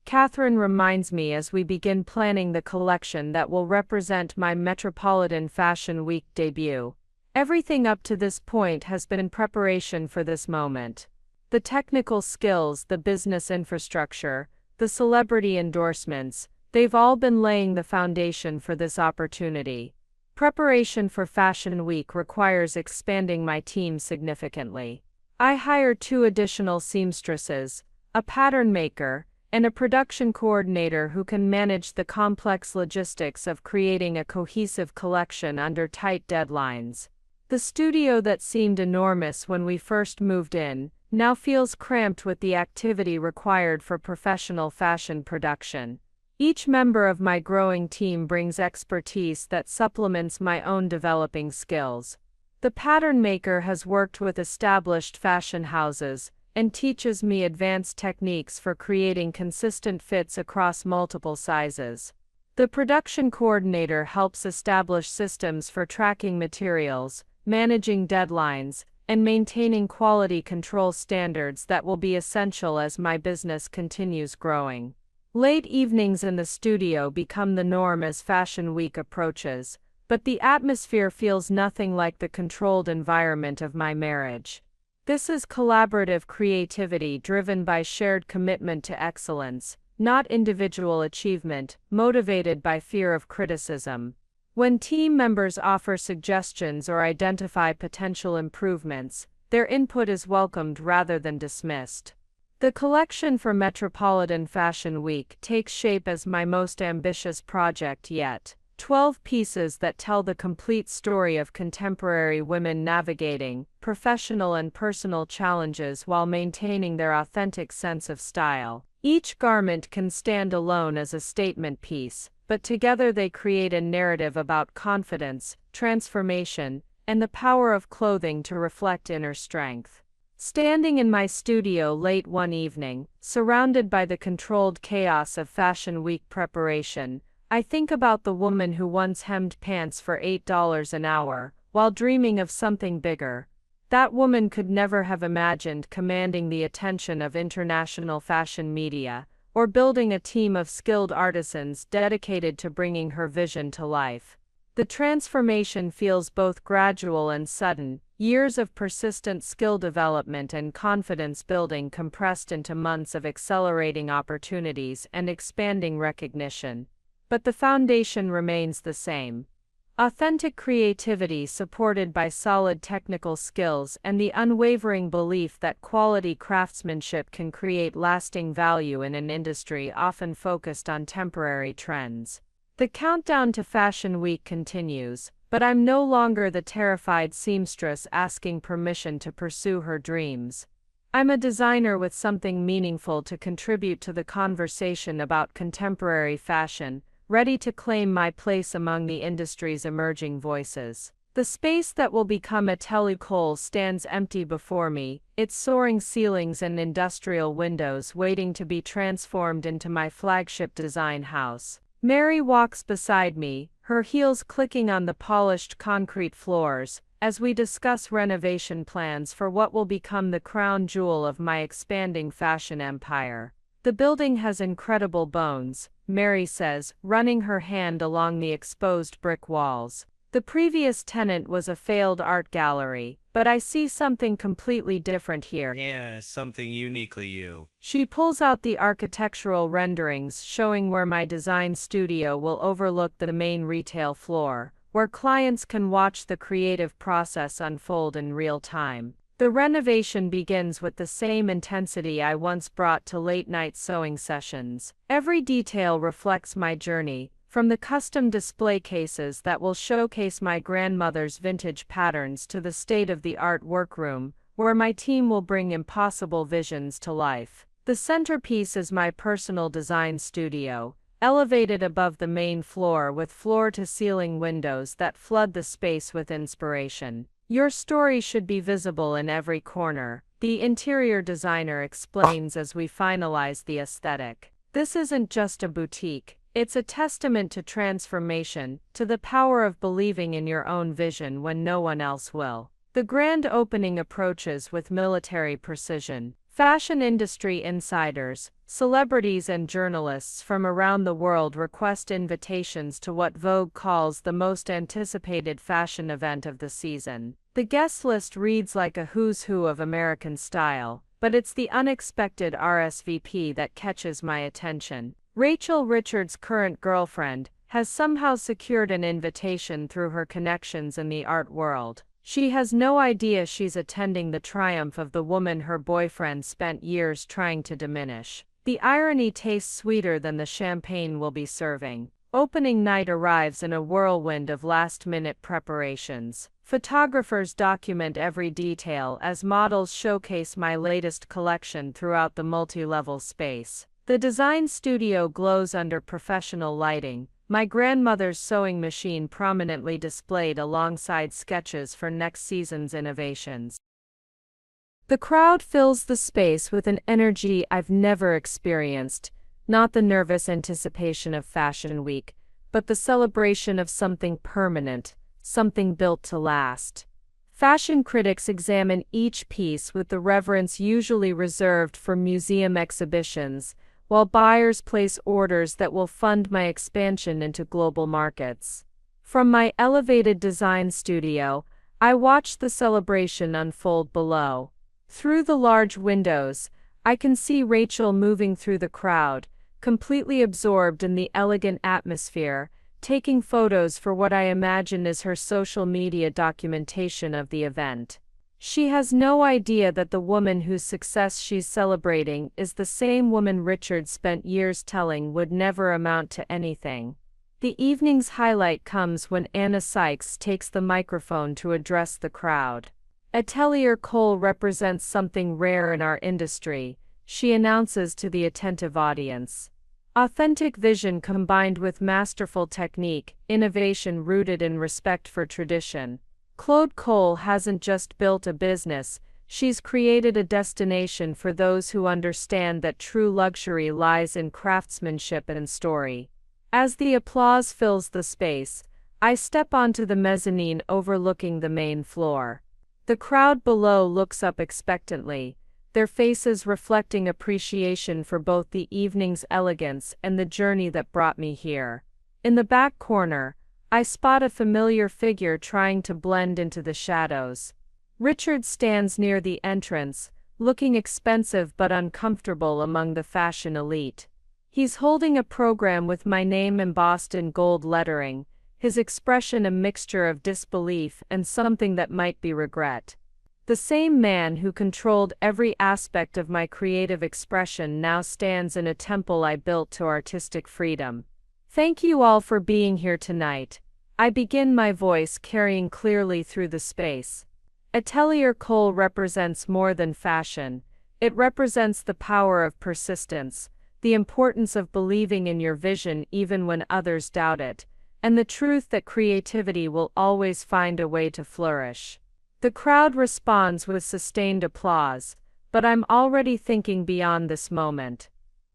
Catherine reminds me as we begin planning the collection that will represent my Metropolitan Fashion Week debut. Everything up to this point has been in preparation for this moment. The technical skills, the business infrastructure, the celebrity endorsements, they've all been laying the foundation for this opportunity. Preparation for Fashion Week requires expanding my team significantly. I hired 2 additional seamstresses, a pattern maker, and a production coordinator who can manage the complex logistics of creating a cohesive collection under tight deadlines. The studio that seemed enormous when we first moved in now feels cramped with the activity required for professional fashion production. Each member of my growing team brings expertise that supplements my own developing skills. The pattern maker has worked with established fashion houses and teaches me advanced techniques for creating consistent fits across multiple sizes. The production coordinator helps establish systems for tracking materials, managing deadlines, and maintaining quality control standards that will be essential as my business continues growing. Late evenings in the studio become the norm as Fashion Week approaches, but the atmosphere feels nothing like the controlled environment of my marriage. This is collaborative creativity driven by shared commitment to excellence, not individual achievement, motivated by fear of criticism. When team members offer suggestions or identify potential improvements, their input is welcomed rather than dismissed. The collection for Metropolitan Fashion Week takes shape as my most ambitious project yet. 12 pieces that tell the complete story of contemporary women navigating professional and personal challenges while maintaining their authentic sense of style. Each garment can stand alone as a statement piece, but together they create a narrative about confidence, transformation, and the power of clothing to reflect inner strength. Standing in my studio late one evening, surrounded by the controlled chaos of Fashion Week preparation, I think about the woman who once hemmed pants for $8 an hour, while dreaming of something bigger. That woman could never have imagined commanding the attention of international fashion media, or building a team of skilled artisans dedicated to bringing her vision to life. The transformation feels both gradual and sudden, years of persistent skill development and confidence building compressed into months of accelerating opportunities and expanding recognition. But the foundation remains the same. Authentic creativity supported by solid technical skills and the unwavering belief that quality craftsmanship can create lasting value in an industry often focused on temporary trends. The countdown to Fashion Week continues, but I'm no longer the terrified seamstress asking permission to pursue her dreams. I'm a designer with something meaningful to contribute to the conversation about contemporary fashion, ready to claim my place among the industry's emerging voices. The space that will become Atelier Cole stands empty before me, its soaring ceilings and industrial windows waiting to be transformed into my flagship design house. Mary walks beside me, her heels clicking on the polished concrete floors, as we discuss renovation plans for what will become the crown jewel of my expanding fashion empire. The building has incredible bones, Mary says, running her hand along the exposed brick walls. The previous tenant was a failed art gallery, but I see something completely different here. Yeah, something uniquely you. She pulls out the architectural renderings showing where my design studio will overlook the main retail floor, where clients can watch the creative process unfold in real time. The renovation begins with the same intensity I once brought to late-night sewing sessions. Every detail reflects my journey, from the custom display cases that will showcase my grandmother's vintage patterns to the state-of-the-art workroom, where my team will bring impossible visions to life. The centerpiece is my personal design studio, elevated above the main floor with floor-to-ceiling windows that flood the space with inspiration. Your story should be visible in every corner, the interior designer explains as we finalize the aesthetic. This isn't just a boutique, it's a testament to transformation, to the power of believing in your own vision when no one else will. The grand opening approaches with military precision. Fashion industry insiders, celebrities and journalists from around the world request invitations to what Vogue calls the most anticipated fashion event of the season. The guest list reads like a who's who of American style, but it's the unexpected RSVP that catches my attention. Rachel Richards' current girlfriend has somehow secured an invitation through her connections in the art world. She has no idea she's attending the triumph of the woman her boyfriend spent years trying to diminish. The irony tastes sweeter than the champagne we'll be serving. Opening night arrives in a whirlwind of last-minute preparations. Photographers document every detail as models showcase my latest collection throughout the multi-level space. The design studio glows under professional lighting, my grandmother's sewing machine prominently displayed alongside sketches for next season's innovations. The crowd fills the space with an energy I've never experienced, not the nervous anticipation of Fashion Week, but the celebration of something permanent, something built to last. Fashion critics examine each piece with the reverence usually reserved for museum exhibitions, while buyers place orders that will fund my expansion into global markets. From my elevated design studio, I watch the celebration unfold below. Through the large windows, I can see Rachel moving through the crowd, completely absorbed in the elegant atmosphere, taking photos for what I imagine is her social media documentation of the event. She has no idea that the woman whose success she's celebrating is the same woman Richard spent years telling would never amount to anything. The evening's highlight comes when Anna Sykes takes the microphone to address the crowd. Atelier Cole represents something rare in our industry, she announces to the attentive audience. Authentic vision combined with masterful technique, innovation rooted in respect for tradition. Claude Cole hasn't just built a business, she's created a destination for those who understand that true luxury lies in craftsmanship and story. As the applause fills the space, I step onto the mezzanine overlooking the main floor. The crowd below looks up expectantly, their faces reflecting appreciation for both the evening's elegance and the journey that brought me here. In the back corner, I spot a familiar figure trying to blend into the shadows. Richard stands near the entrance, looking expensive but uncomfortable among the fashion elite. He's holding a program with my name embossed in gold lettering, his expression a mixture of disbelief and something that might be regret. The same man who controlled every aspect of my creative expression now stands in a temple I built to artistic freedom. Thank you all for being here tonight. I begin, my voice carrying clearly through the space. Atelier Cole represents more than fashion. It represents the power of persistence, the importance of believing in your vision even when others doubt it, and the truth that creativity will always find a way to flourish. The crowd responds with sustained applause, but I'm already thinking beyond this moment.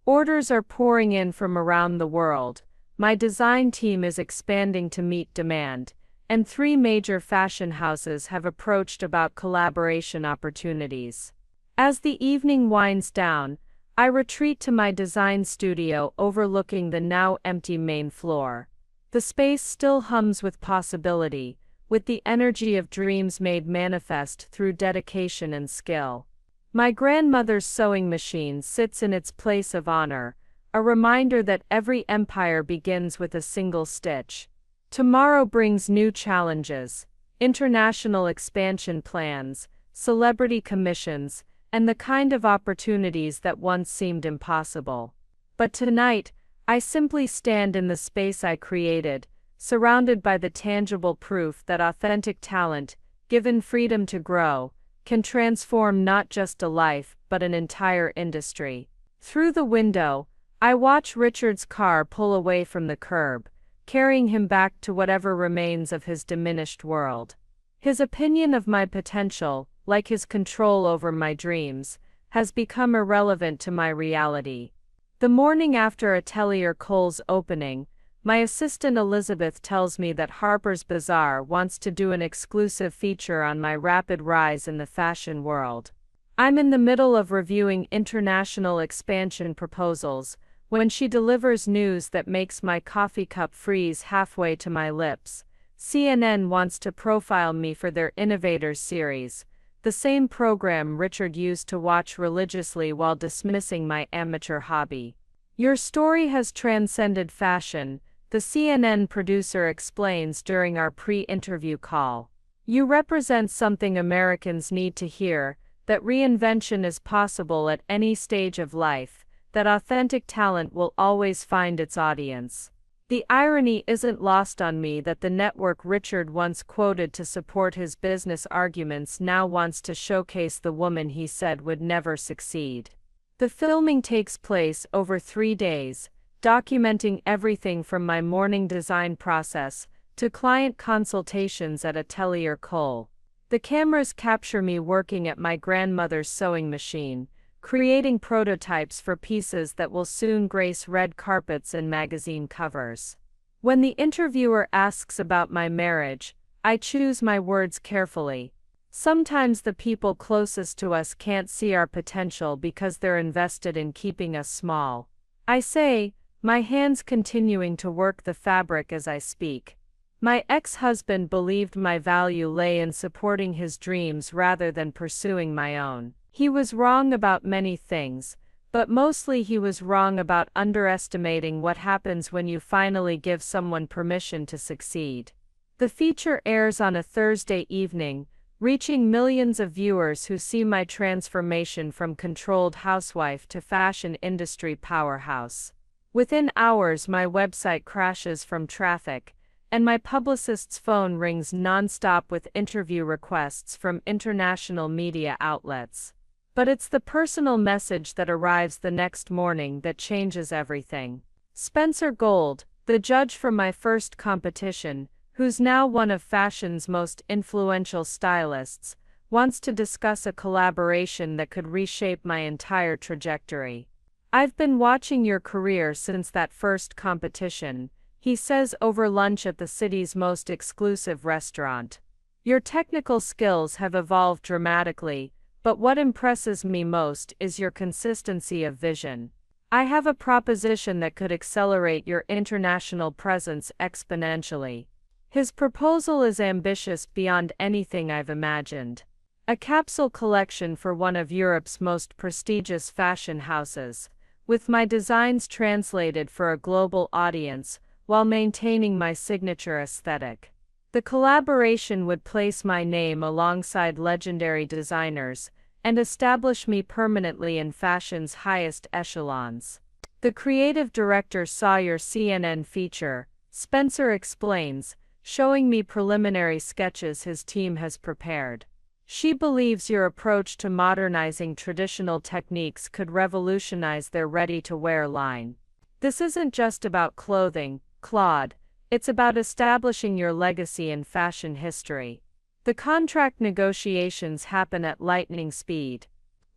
Orders are pouring in from around the world. My design team is expanding to meet demand, and 3 major fashion houses have approached about collaboration opportunities. As the evening winds down, I retreat to my design studio overlooking the now empty main floor. The space still hums with possibility, with the energy of dreams made manifest through dedication and skill. My grandmother's sewing machine sits in its place of honor, a reminder that every empire begins with a single stitch. Tomorrow brings new challenges, international expansion plans, celebrity commissions, and the kind of opportunities that once seemed impossible. But tonight, I simply stand in the space I created, surrounded by the tangible proof that authentic talent, given freedom to grow, can transform not just a life but an entire industry. Through the window, I watch Richard's car pull away from the curb, carrying him back to whatever remains of his diminished world. His opinion of my potential, like his control over my dreams, has become irrelevant to my reality. The morning after Atelier Cole's opening, my assistant Elizabeth tells me that Harper's Bazaar wants to do an exclusive feature on my rapid rise in the fashion world. I'm in the middle of reviewing international expansion proposals when she delivers news that makes my coffee cup freeze halfway to my lips. CNN wants to profile me for their Innovators series, the same program Richard used to watch religiously while dismissing my amateur hobby. Your story has transcended fashion, the CNN producer explains during our pre-interview call. You represent something Americans need to hear, that reinvention is possible at any stage of life, that authentic talent will always find its audience. The irony isn't lost on me that the network Richard once quoted to support his business arguments now wants to showcase the woman he said would never succeed. The filming takes place over 3 days, documenting everything from my morning design process to client consultations at Atelier Cole. The cameras capture me working at my grandmother's sewing machine, creating prototypes for pieces that will soon grace red carpets and magazine covers. When the interviewer asks about my marriage, I choose my words carefully. Sometimes the people closest to us can't see our potential because they're invested in keeping us small. I say, my hands continuing to work the fabric as I speak. My ex-husband believed my value lay in supporting his dreams rather than pursuing my own. He was wrong about many things, but mostly he was wrong about underestimating what happens when you finally give someone permission to succeed. The feature airs on a Thursday evening, reaching millions of viewers who see my transformation from controlled housewife to fashion industry powerhouse. Within hours, my website crashes from traffic, and my publicist's phone rings non-stop with interview requests from international media outlets. But it's the personal message that arrives the next morning that changes everything. Spencer Gold, the judge for my first competition, who's now one of fashion's most influential stylists, wants to discuss a collaboration that could reshape my entire trajectory. I've been watching your career since that first competition, he says over lunch at the city's most exclusive restaurant. Your technical skills have evolved dramatically, but what impresses me most is your consistency of vision. I have a proposition that could accelerate your international presence exponentially. His proposal is ambitious beyond anything I've imagined. A capsule collection for one of Europe's most prestigious fashion houses, with my designs translated for a global audience, while maintaining my signature aesthetic. The collaboration would place my name alongside legendary designers, and establish me permanently in fashion's highest echelons. The creative director saw your CNN feature, Spencer explains, showing me preliminary sketches his team has prepared. She believes your approach to modernizing traditional techniques could revolutionize their ready-to-wear line. This isn't just about clothing, Claude, it's about establishing your legacy in fashion history. The contract negotiations happen at lightning speed.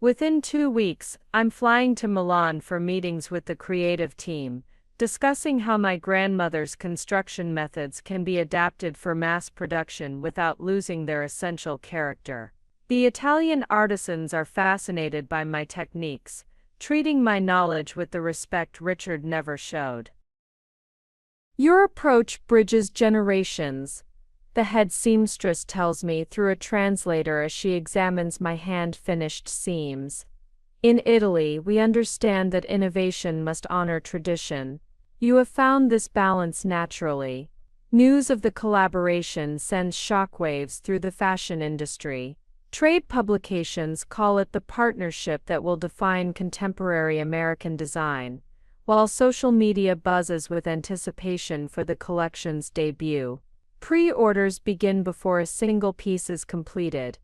Within 2 weeks, I'm flying to Milan for meetings with the creative team, discussing how my grandmother's construction methods can be adapted for mass production without losing their essential character. The Italian artisans are fascinated by my techniques, treating my knowledge with the respect Richard never showed. Your approach bridges generations, the head seamstress tells me through a translator as she examines my hand-finished seams. In Italy, we understand that innovation must honor tradition. You have found this balance naturally. News of the collaboration sends shockwaves through the fashion industry. Trade publications call it the partnership that will define contemporary American design, while social media buzzes with anticipation for the collection's debut. Pre-orders begin before a single piece is completed,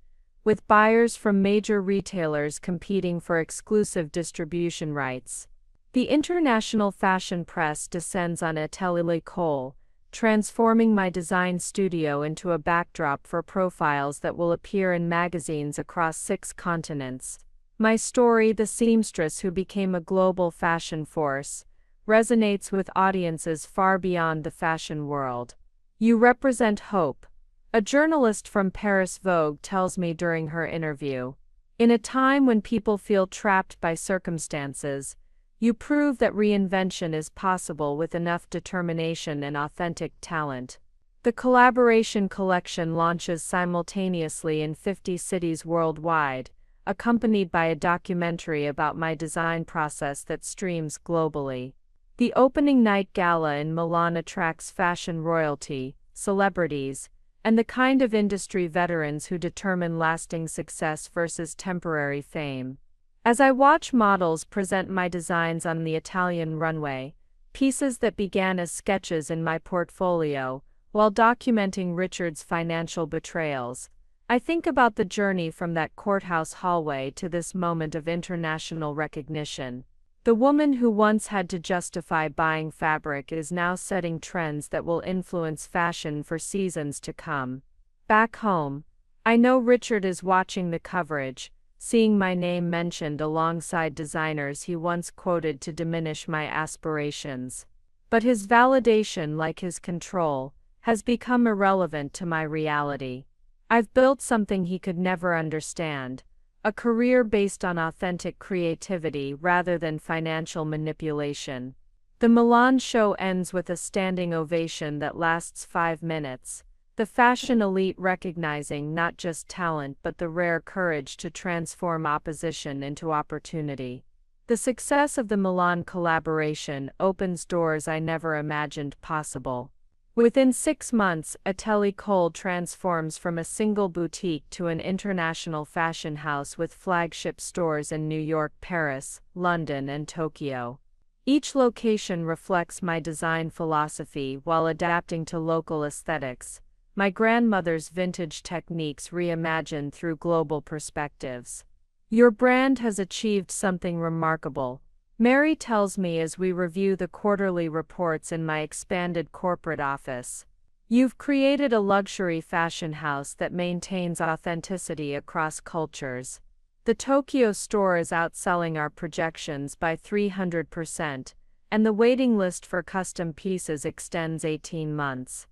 with buyers from major retailers competing for exclusive distribution rights. The international fashion press descends on Atelier Cole, transforming my design studio into a backdrop for profiles that will appear in magazines across 6 continents. My story, The Seamstress Who Became a Global Fashion Force, resonates with audiences far beyond the fashion world. You represent hope, a journalist from Paris Vogue tells me during her interview. In a time when people feel trapped by circumstances, you prove that reinvention is possible with enough determination and authentic talent. The collaboration collection launches simultaneously in 50 cities worldwide, accompanied by a documentary about my design process that streams globally. The opening night gala in Milan attracts fashion royalty, celebrities, and the kind of industry veterans who determine lasting success versus temporary fame. As I watch models present my designs on the Italian runway, pieces that began as sketches in my portfolio, while documenting Richard's financial betrayals, I think about the journey from that courthouse hallway to this moment of international recognition. The woman who once had to justify buying fabric is now setting trends that will influence fashion for seasons to come. Back home, I know Richard is watching the coverage, seeing my name mentioned alongside designers he once quoted to diminish my aspirations. But his validation, like his control, has become irrelevant to my reality. I've built something he could never understand, a career based on authentic creativity rather than financial manipulation. The Milan show ends with a standing ovation that lasts 5 minutes. The fashion elite recognizing not just talent but the rare courage to transform opposition into opportunity. The success of the Milan collaboration opens doors I never imagined possible. Within 6 months, Atelier Cole transforms from a single boutique to an international fashion house with flagship stores in New York, Paris, London, and Tokyo. Each location reflects my design philosophy while adapting to local aesthetics. My grandmother's vintage techniques reimagined through global perspectives. Your brand has achieved something remarkable, Mary tells me as we review the quarterly reports in my expanded corporate office. You've created a luxury fashion house that maintains authenticity across cultures. The Tokyo store is outselling our projections by 300%, and the waiting list for custom pieces extends 18 months.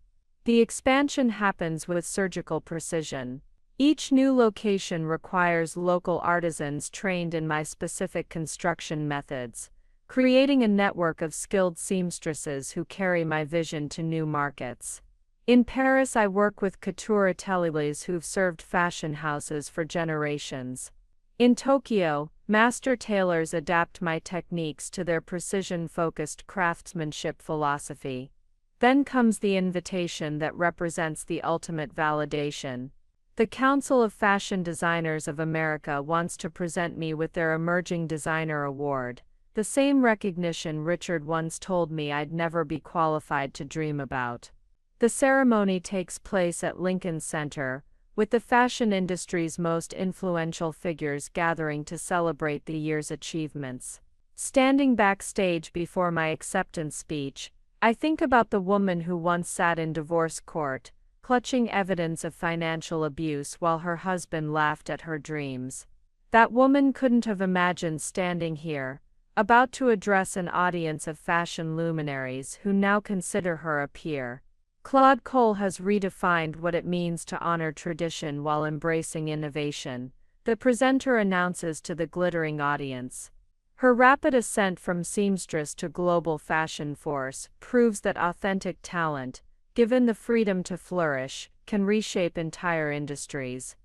The expansion happens with surgical precision. Each new location requires local artisans trained in my specific construction methods, creating a network of skilled seamstresses who carry my vision to new markets. In Paris, I work with couture ateliers who've served fashion houses for generations. In Tokyo, master tailors adapt my techniques to their precision-focused craftsmanship philosophy. Then comes the invitation that represents the ultimate validation. The Council of Fashion Designers of America wants to present me with their Emerging Designer Award, the same recognition Richard once told me I'd never be qualified to dream about. The ceremony takes place at Lincoln Center, with the fashion industry's most influential figures gathering to celebrate the year's achievements. Standing backstage before my acceptance speech, I think about the woman who once sat in divorce court, clutching evidence of financial abuse while her husband laughed at her dreams. That woman couldn't have imagined standing here, about to address an audience of fashion luminaries who now consider her a peer. Claude Cole has redefined what it means to honor tradition while embracing innovation, the presenter announces to the glittering audience. Her rapid ascent from seamstress to global fashion force proves that authentic talent, given the freedom to flourish, can reshape entire industries.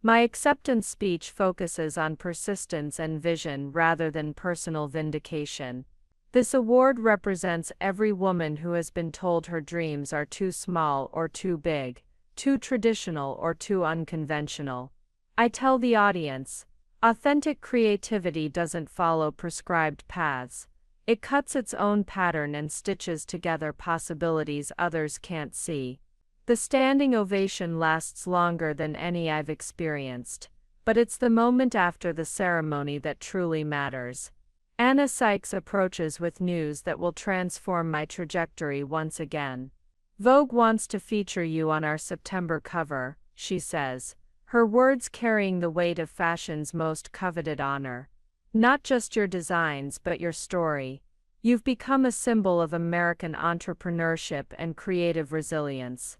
My acceptance speech focuses on persistence and vision rather than personal vindication. This award represents every woman who has been told her dreams are too small or too big, too traditional or too unconventional. I tell the audience, authentic creativity doesn't follow prescribed paths. It cuts its own pattern and stitches together possibilities others can't see. The standing ovation lasts longer than any I've experienced, but it's the moment after the ceremony that truly matters. Anna Sykes approaches with news that will transform my trajectory once again. Vogue wants to feature you on our September cover, she says, her words carrying the weight of fashion's most coveted honor. Not just your designs but your story. You've become a symbol of American entrepreneurship and creative resilience.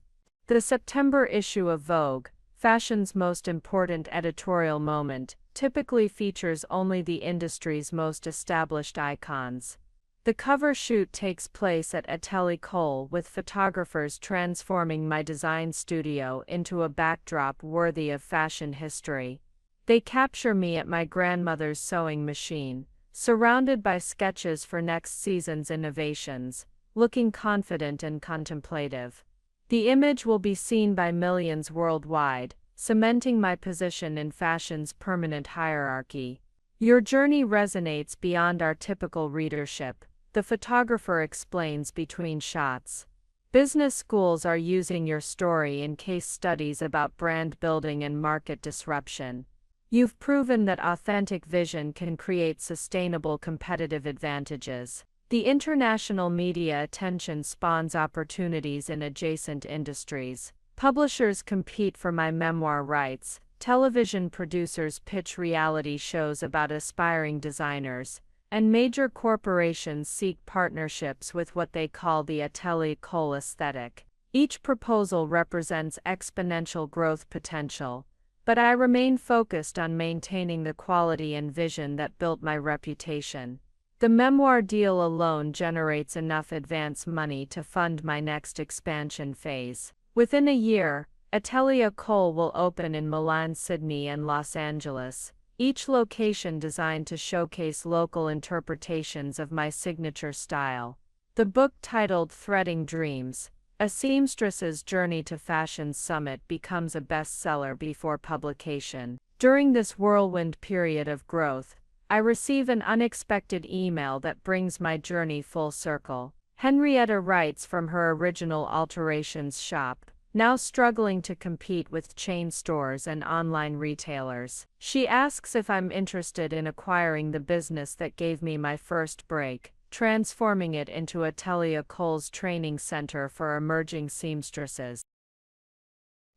The September issue of Vogue, fashion's most important editorial moment, typically features only the industry's most established icons. The cover shoot takes place at Atelier Cole with photographers transforming my design studio into a backdrop worthy of fashion history. They capture me at my grandmother's sewing machine, surrounded by sketches for next season's innovations, looking confident and contemplative. The image will be seen by millions worldwide, cementing my position in fashion's permanent hierarchy. Your journey resonates beyond our typical readership, the photographer explains between shots. Business schools are using your story in case studies about brand building and market disruption. You've proven that authentic vision can create sustainable competitive advantages. The international media attention spawns opportunities in adjacent industries. Publishers compete for my memoir rights, television producers pitch reality shows about aspiring designers, and major corporations seek partnerships with what they call the Atelier Cole aesthetic. Each proposal represents exponential growth potential, but I remain focused on maintaining the quality and vision that built my reputation. The memoir deal alone generates enough advance money to fund my next expansion phase. Within a year, Atelier Cole will open in Milan, Sydney, and Los Angeles, each location designed to showcase local interpretations of my signature style. The book titled Threading Dreams, A Seamstress's Journey to Fashion Summit becomes a bestseller before publication. During this whirlwind period of growth, I receive an unexpected email that brings my journey full circle. Henrietta writes from her original alterations shop, now struggling to compete with chain stores and online retailers. She asks if I'm interested in acquiring the business that gave me my first break, transforming it into Atelier Cole's training center for emerging seamstresses.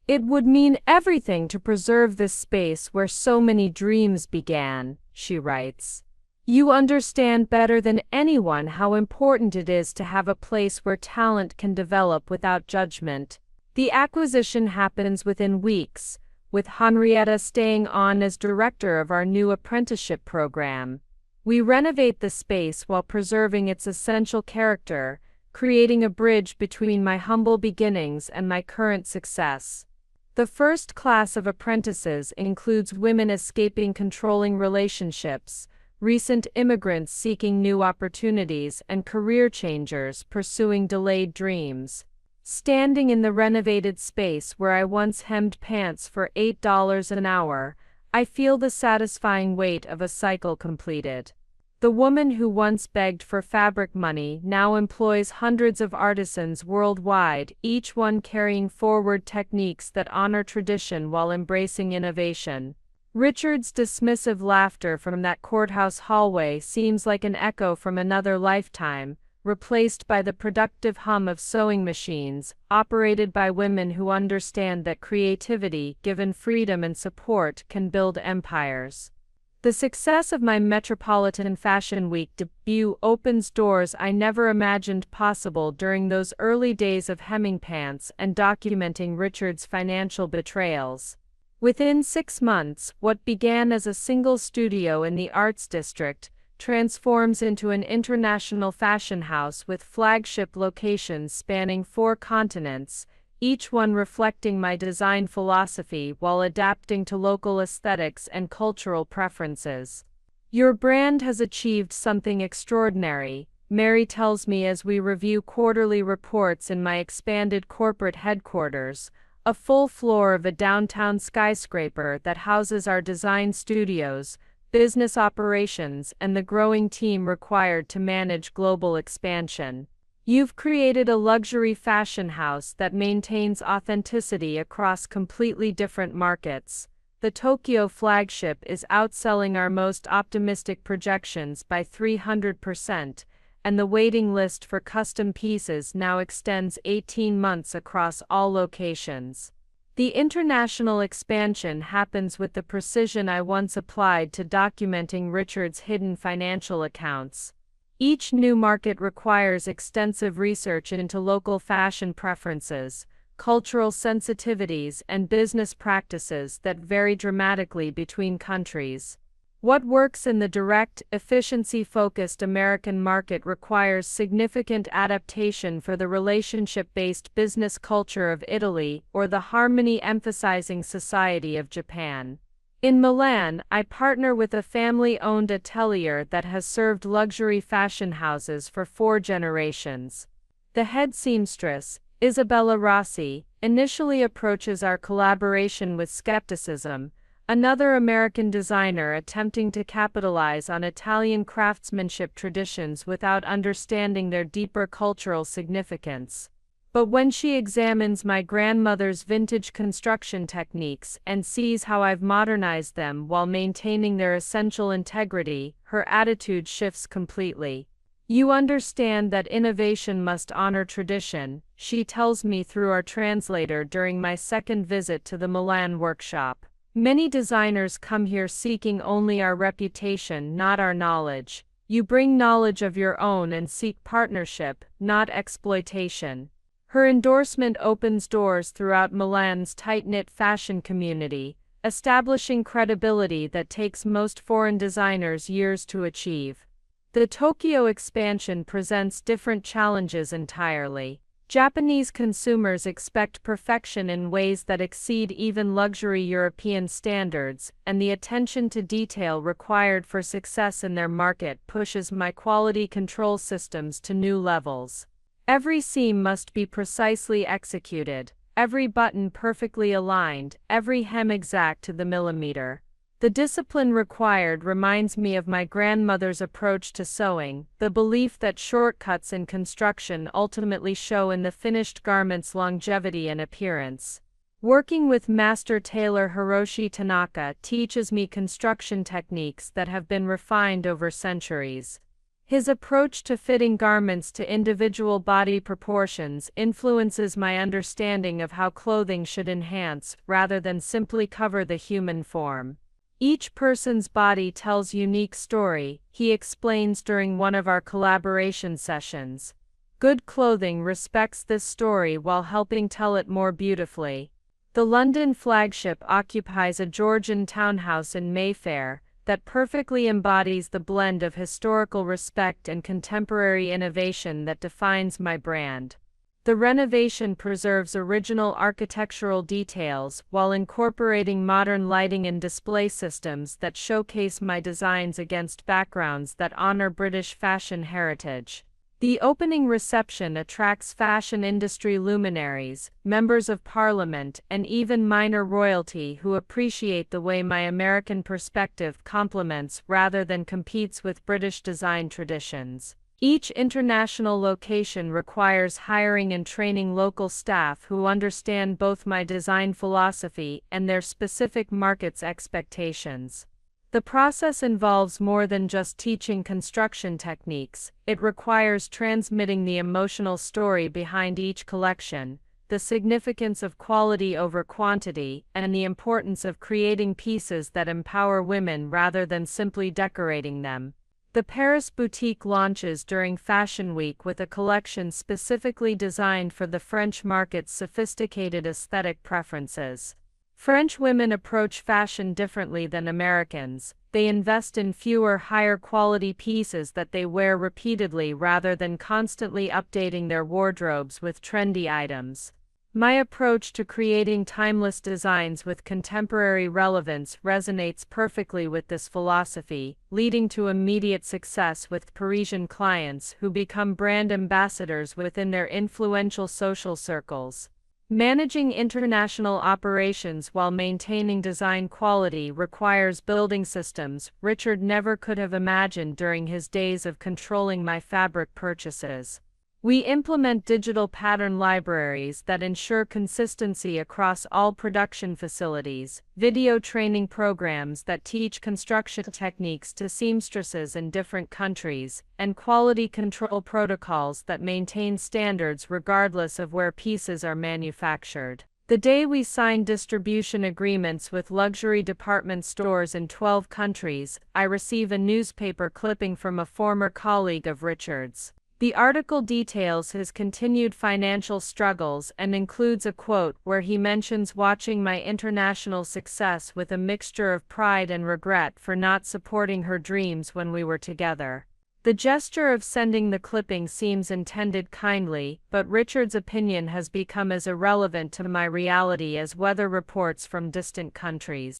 It would mean everything to preserve this space where so many dreams began, she writes. You understand better than anyone how important it is to have a place where talent can develop without judgment. The acquisition happens within weeks, with Henrietta staying on as director of our new apprenticeship program. We renovate the space while preserving its essential character, creating a bridge between my humble beginnings and my current success. The first class of apprentices includes women escaping controlling relationships, recent immigrants seeking new opportunities, and career changers pursuing delayed dreams. Standing in the renovated space where I once hemmed pants for $8 an hour, I feel the satisfying weight of a cycle completed. The woman who once begged for fabric money now employs hundreds of artisans worldwide, each one carrying forward techniques that honor tradition while embracing innovation. Richard's dismissive laughter from that courthouse hallway seems like an echo from another lifetime, replaced by the productive hum of sewing machines, operated by women who understand that creativity, given freedom and support, can build empires. The success of my Metropolitan Fashion Week debut opens doors I never imagined possible during those early days of hemming pants and documenting Richard's financial betrayals. Within 6 months, what began as a single studio in the Arts District transforms into an international fashion house with flagship locations spanning 4 continents, each one reflecting my design philosophy while adapting to local aesthetics and cultural preferences. Your brand has achieved something extraordinary, Mary tells me as we review quarterly reports in my expanded corporate headquarters, a full floor of a downtown skyscraper that houses our design studios, business operations, and the growing team required to manage global expansion. You've created a luxury fashion house that maintains authenticity across completely different markets. The Tokyo flagship is outselling our most optimistic projections by 300%, and the waiting list for custom pieces now extends 18 months across all locations. The international expansion happens with the precision I once applied to documenting Richard's hidden financial accounts. Each new market requires extensive research into local fashion preferences, cultural sensitivities, and business practices that vary dramatically between countries. What works in the direct, efficiency-focused American market requires significant adaptation for the relationship-based business culture of Italy or the harmony-emphasizing society of Japan. In Milan, I partner with a family-owned atelier that has served luxury fashion houses for 4 generations. The head seamstress, Isabella Rossi, initially approaches our collaboration with skepticism, another American designer attempting to capitalize on Italian craftsmanship traditions without understanding their deeper cultural significance. But when she examines my grandmother's vintage construction techniques and sees how I've modernized them while maintaining their essential integrity, her attitude shifts completely. "You understand that innovation must honor tradition," she tells me through our translator during my second visit to the Milan workshop. "Many designers come here seeking only our reputation, not our knowledge. You bring knowledge of your own and seek partnership, not exploitation." Her endorsement opens doors throughout Milan's tight-knit fashion community, establishing credibility that takes most foreign designers years to achieve. The Tokyo expansion presents different challenges entirely. Japanese consumers expect perfection in ways that exceed even luxury European standards, and the attention to detail required for success in their market pushes my quality control systems to new levels. Every seam must be precisely executed, every button perfectly aligned, every hem exact to the millimeter. The discipline required reminds me of my grandmother's approach to sewing, the belief that shortcuts in construction ultimately show in the finished garment's longevity and appearance. Working with master tailor Hiroshi Tanaka teaches me construction techniques that have been refined over centuries. His approach to fitting garments to individual body proportions influences my understanding of how clothing should enhance, rather than simply cover the human form. "Each person's body tells unique story," he explains during one of our collaboration sessions. Good clothing respects this story while helping tell it more beautifully. The London flagship occupies a Georgian townhouse in Mayfair that perfectly embodies the blend of historical respect and contemporary innovation that defines my brand. The renovation preserves original architectural details while incorporating modern lighting and display systems that showcase my designs against backgrounds that honor British fashion heritage. The opening reception attracts fashion industry luminaries, members of parliament, and even minor royalty who appreciate the way my American perspective complements rather than competes with British design traditions. Each international location requires hiring and training local staff who understand both my design philosophy and their specific market's expectations. The process involves more than just teaching construction techniques. It requires transmitting the emotional story behind each collection, the significance of quality over quantity, and the importance of creating pieces that empower women rather than simply decorating them. The Paris boutique launches during Fashion Week with a collection specifically designed for the French market's sophisticated aesthetic preferences. French women approach fashion differently than Americans. They invest in fewer, higher-quality pieces that they wear repeatedly rather than constantly updating their wardrobes with trendy items. My approach to creating timeless designs with contemporary relevance resonates perfectly with this philosophy, leading to immediate success with Parisian clients who become brand ambassadors within their influential social circles. Managing international operations while maintaining design quality requires building systems Richard never could have imagined during his days of controlling my fabric purchases. We implement digital pattern libraries that ensure consistency across all production facilities, video training programs that teach construction techniques to seamstresses in different countries, and quality control protocols that maintain standards regardless of where pieces are manufactured. The day we signed distribution agreements with luxury department stores in 12 countries, I receive a newspaper clipping from a former colleague of Richard's. The article details his continued financial struggles and includes a quote where he mentions watching my international success with a mixture of pride and regret for not supporting her dreams when we were together. The gesture of sending the clipping seems intended kindly, but Richard's opinion has become as irrelevant to my reality as weather reports from distant countries.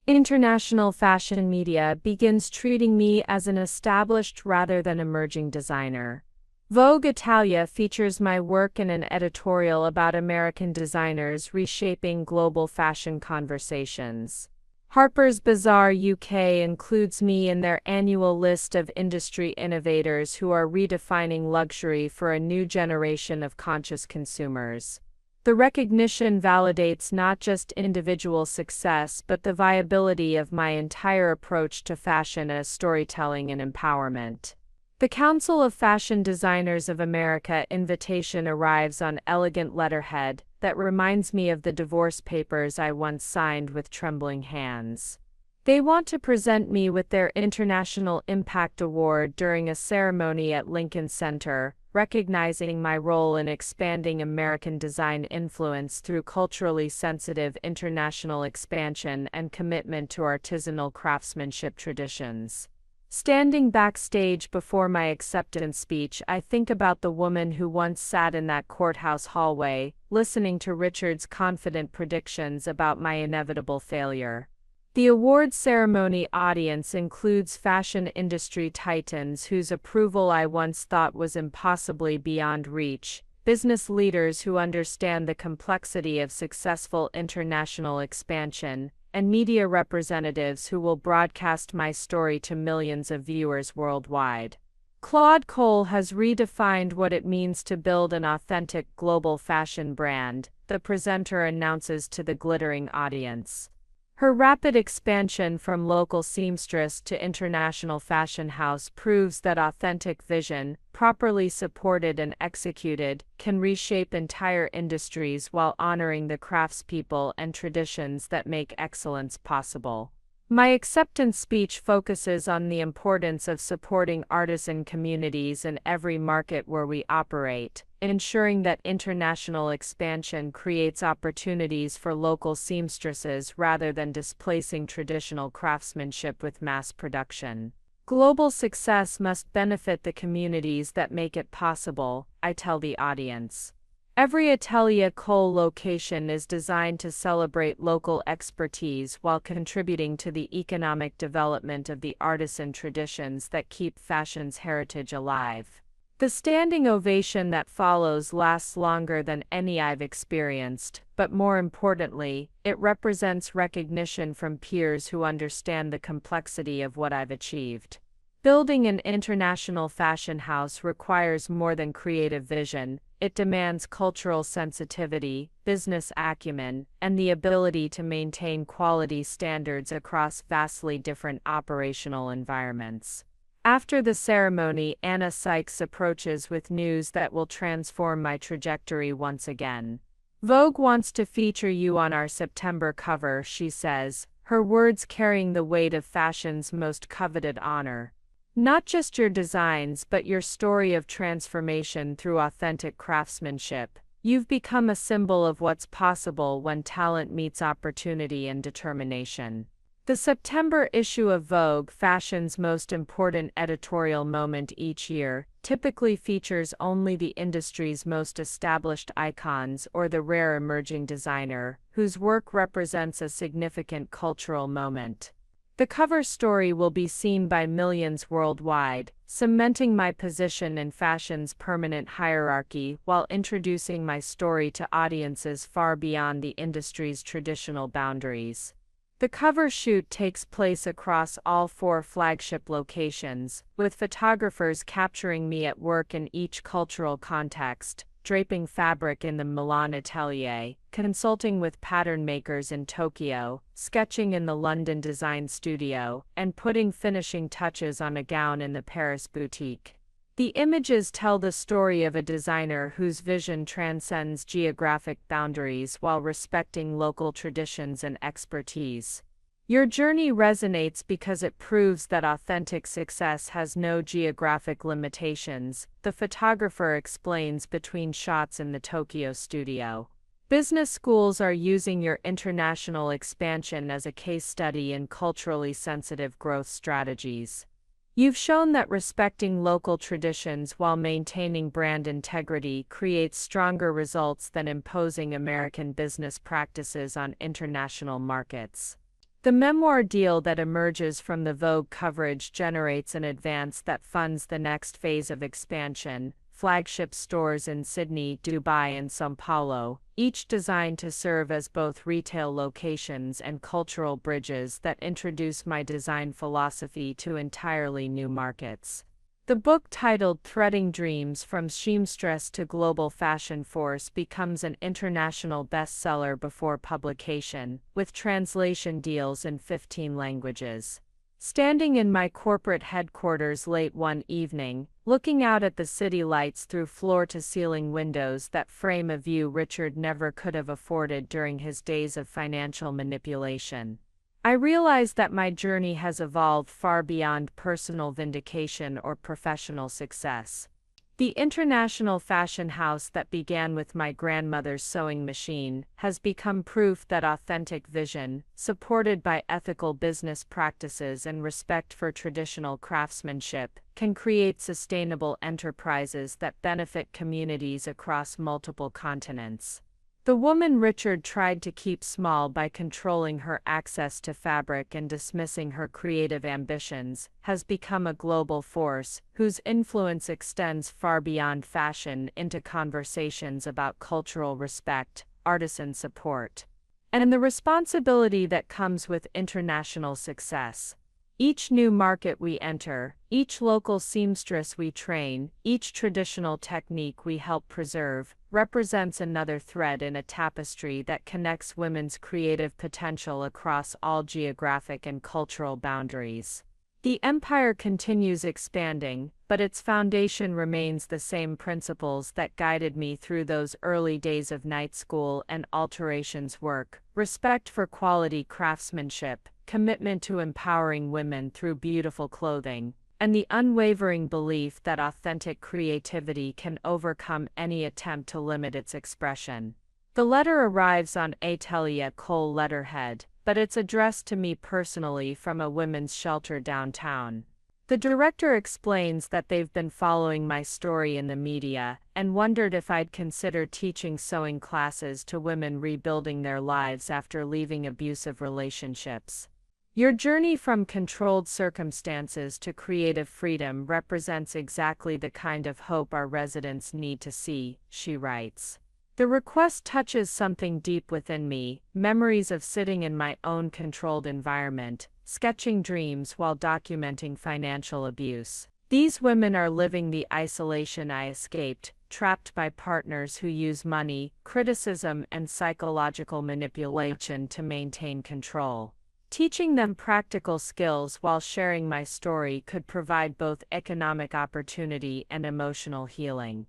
International fashion media begins treating me as an established rather than emerging designer. Vogue Italia features my work in an editorial about American designers reshaping global fashion conversations. Harper's Bazaar UK includes me in their annual list of industry innovators who are redefining luxury for a new generation of conscious consumers. The recognition validates not just individual success but the viability of my entire approach to fashion as storytelling and empowerment. The Council of Fashion Designers of America invitation arrives on elegant letterhead that reminds me of the divorce papers I once signed with trembling hands. They want to present me with their International Impact Award during a ceremony at Lincoln Center, recognizing my role in expanding American design influence through culturally sensitive international expansion and commitment to artisanal craftsmanship traditions. Standing backstage before my acceptance speech, I think about the woman who once sat in that courthouse hallway, listening to Richard's confident predictions about my inevitable failure. The awards ceremony audience includes fashion industry titans whose approval I once thought was impossibly beyond reach, business leaders who understand the complexity of successful international expansion, and media representatives who will broadcast my story to millions of viewers worldwide. Claude Cole has redefined what it means to build an authentic global fashion brand, the presenter announces to the glittering audience. Her rapid expansion from local seamstress to international fashion house proves that authentic vision, properly supported and executed, can reshape entire industries while honoring the craftspeople and traditions that make excellence possible. My acceptance speech focuses on the importance of supporting artisan communities in every market where we operate, ensuring that international expansion creates opportunities for local seamstresses rather than displacing traditional craftsmanship with mass production. Global success must benefit the communities that make it possible, I tell the audience. Every Atelier Cole location is designed to celebrate local expertise while contributing to the economic development of the artisan traditions that keep fashion's heritage alive. The standing ovation that follows lasts longer than any I've experienced, but more importantly, it represents recognition from peers who understand the complexity of what I've achieved. Building an international fashion house requires more than creative vision. It demands cultural sensitivity, business acumen, and the ability to maintain quality standards across vastly different operational environments. After the ceremony, Anna Sykes approaches with news that will transform my trajectory once again. Vogue wants to feature you on our September cover, she says, her words carrying the weight of fashion's most coveted honor. Not just your designs but your story of transformation through authentic craftsmanship. You've become a symbol of what's possible when talent meets opportunity and determination. The September issue of Vogue, fashion's most important editorial moment each year, typically features only the industry's most established icons or the rare emerging designer, whose work represents a significant cultural moment. The cover story will be seen by millions worldwide, cementing my position in fashion's permanent hierarchy while introducing my story to audiences far beyond the industry's traditional boundaries. The cover shoot takes place across all 4 flagship locations, with photographers capturing me at work in each cultural context, draping fabric in the Milan atelier, consulting with pattern makers in Tokyo, sketching in the London design studio, and putting finishing touches on a gown in the Paris boutique. The images tell the story of a designer whose vision transcends geographic boundaries while respecting local traditions and expertise. Your journey resonates because it proves that authentic success has no geographic limitations, the photographer explains between shots in the Tokyo studio. Business schools are using your international expansion as a case study in culturally sensitive growth strategies. You've shown that respecting local traditions while maintaining brand integrity creates stronger results than imposing American business practices on international markets. The memoir deal that emerges from the Vogue coverage generates an advance that funds the next phase of expansion, flagship stores in Sydney, Dubai, and São Paulo, each designed to serve as both retail locations and cultural bridges that introduce my design philosophy to entirely new markets. The book, titled Threading Dreams from Seamstress to Global Fashion Force, becomes an international bestseller before publication, with translation deals in 15 languages. Standing in my corporate headquarters late one evening, looking out at the city lights through floor-to-ceiling windows that frame a view Richard never could have afforded during his days of financial manipulation, I realize that my journey has evolved far beyond personal vindication or professional success. The international fashion house that began with my grandmother's sewing machine has become proof that authentic vision, supported by ethical business practices and respect for traditional craftsmanship, can create sustainable enterprises that benefit communities across multiple continents. The woman Richard tried to keep small by controlling her access to fabric and dismissing her creative ambitions has become a global force whose influence extends far beyond fashion into conversations about cultural respect, artisan support, and the responsibility that comes with international success. Each new market we enter, each local seamstress we train, each traditional technique we help preserve, represents another thread in a tapestry that connects women's creative potential across all geographic and cultural boundaries. The empire continues expanding, but its foundation remains the same principles that guided me through those early days of night school and alterations work: respect for quality craftsmanship, commitment to empowering women through beautiful clothing, and the unwavering belief that authentic creativity can overcome any attempt to limit its expression. The letter arrives on Atelier Cole letterhead, but it's addressed to me personally from a women's shelter downtown. The director explains that they've been following my story in the media and wondered if I'd consider teaching sewing classes to women rebuilding their lives after leaving abusive relationships. Your journey from controlled circumstances to creative freedom represents exactly the kind of hope our residents need to see, she writes. The request touches something deep within me, memories of sitting in my own controlled environment, sketching dreams while documenting financial abuse. These women are living the isolation I escaped, trapped by partners who use money, criticism, and psychological manipulation to maintain control. Teaching them practical skills while sharing my story could provide both economic opportunity and emotional healing.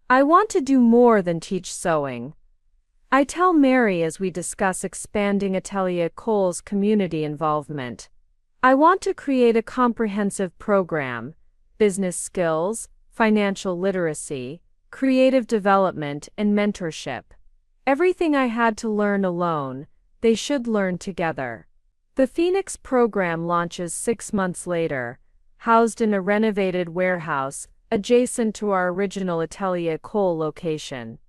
I want to do more than teach sewing. I tell Mary as we discuss expanding Atelier Cole's community involvement. I want to create a comprehensive program: business skills, financial literacy, creative development, and mentorship. Everything I had to learn alone, they should learn together. The Phoenix program launches 6 months later, housed in a renovated warehouse adjacent to our original Atelier Cole location.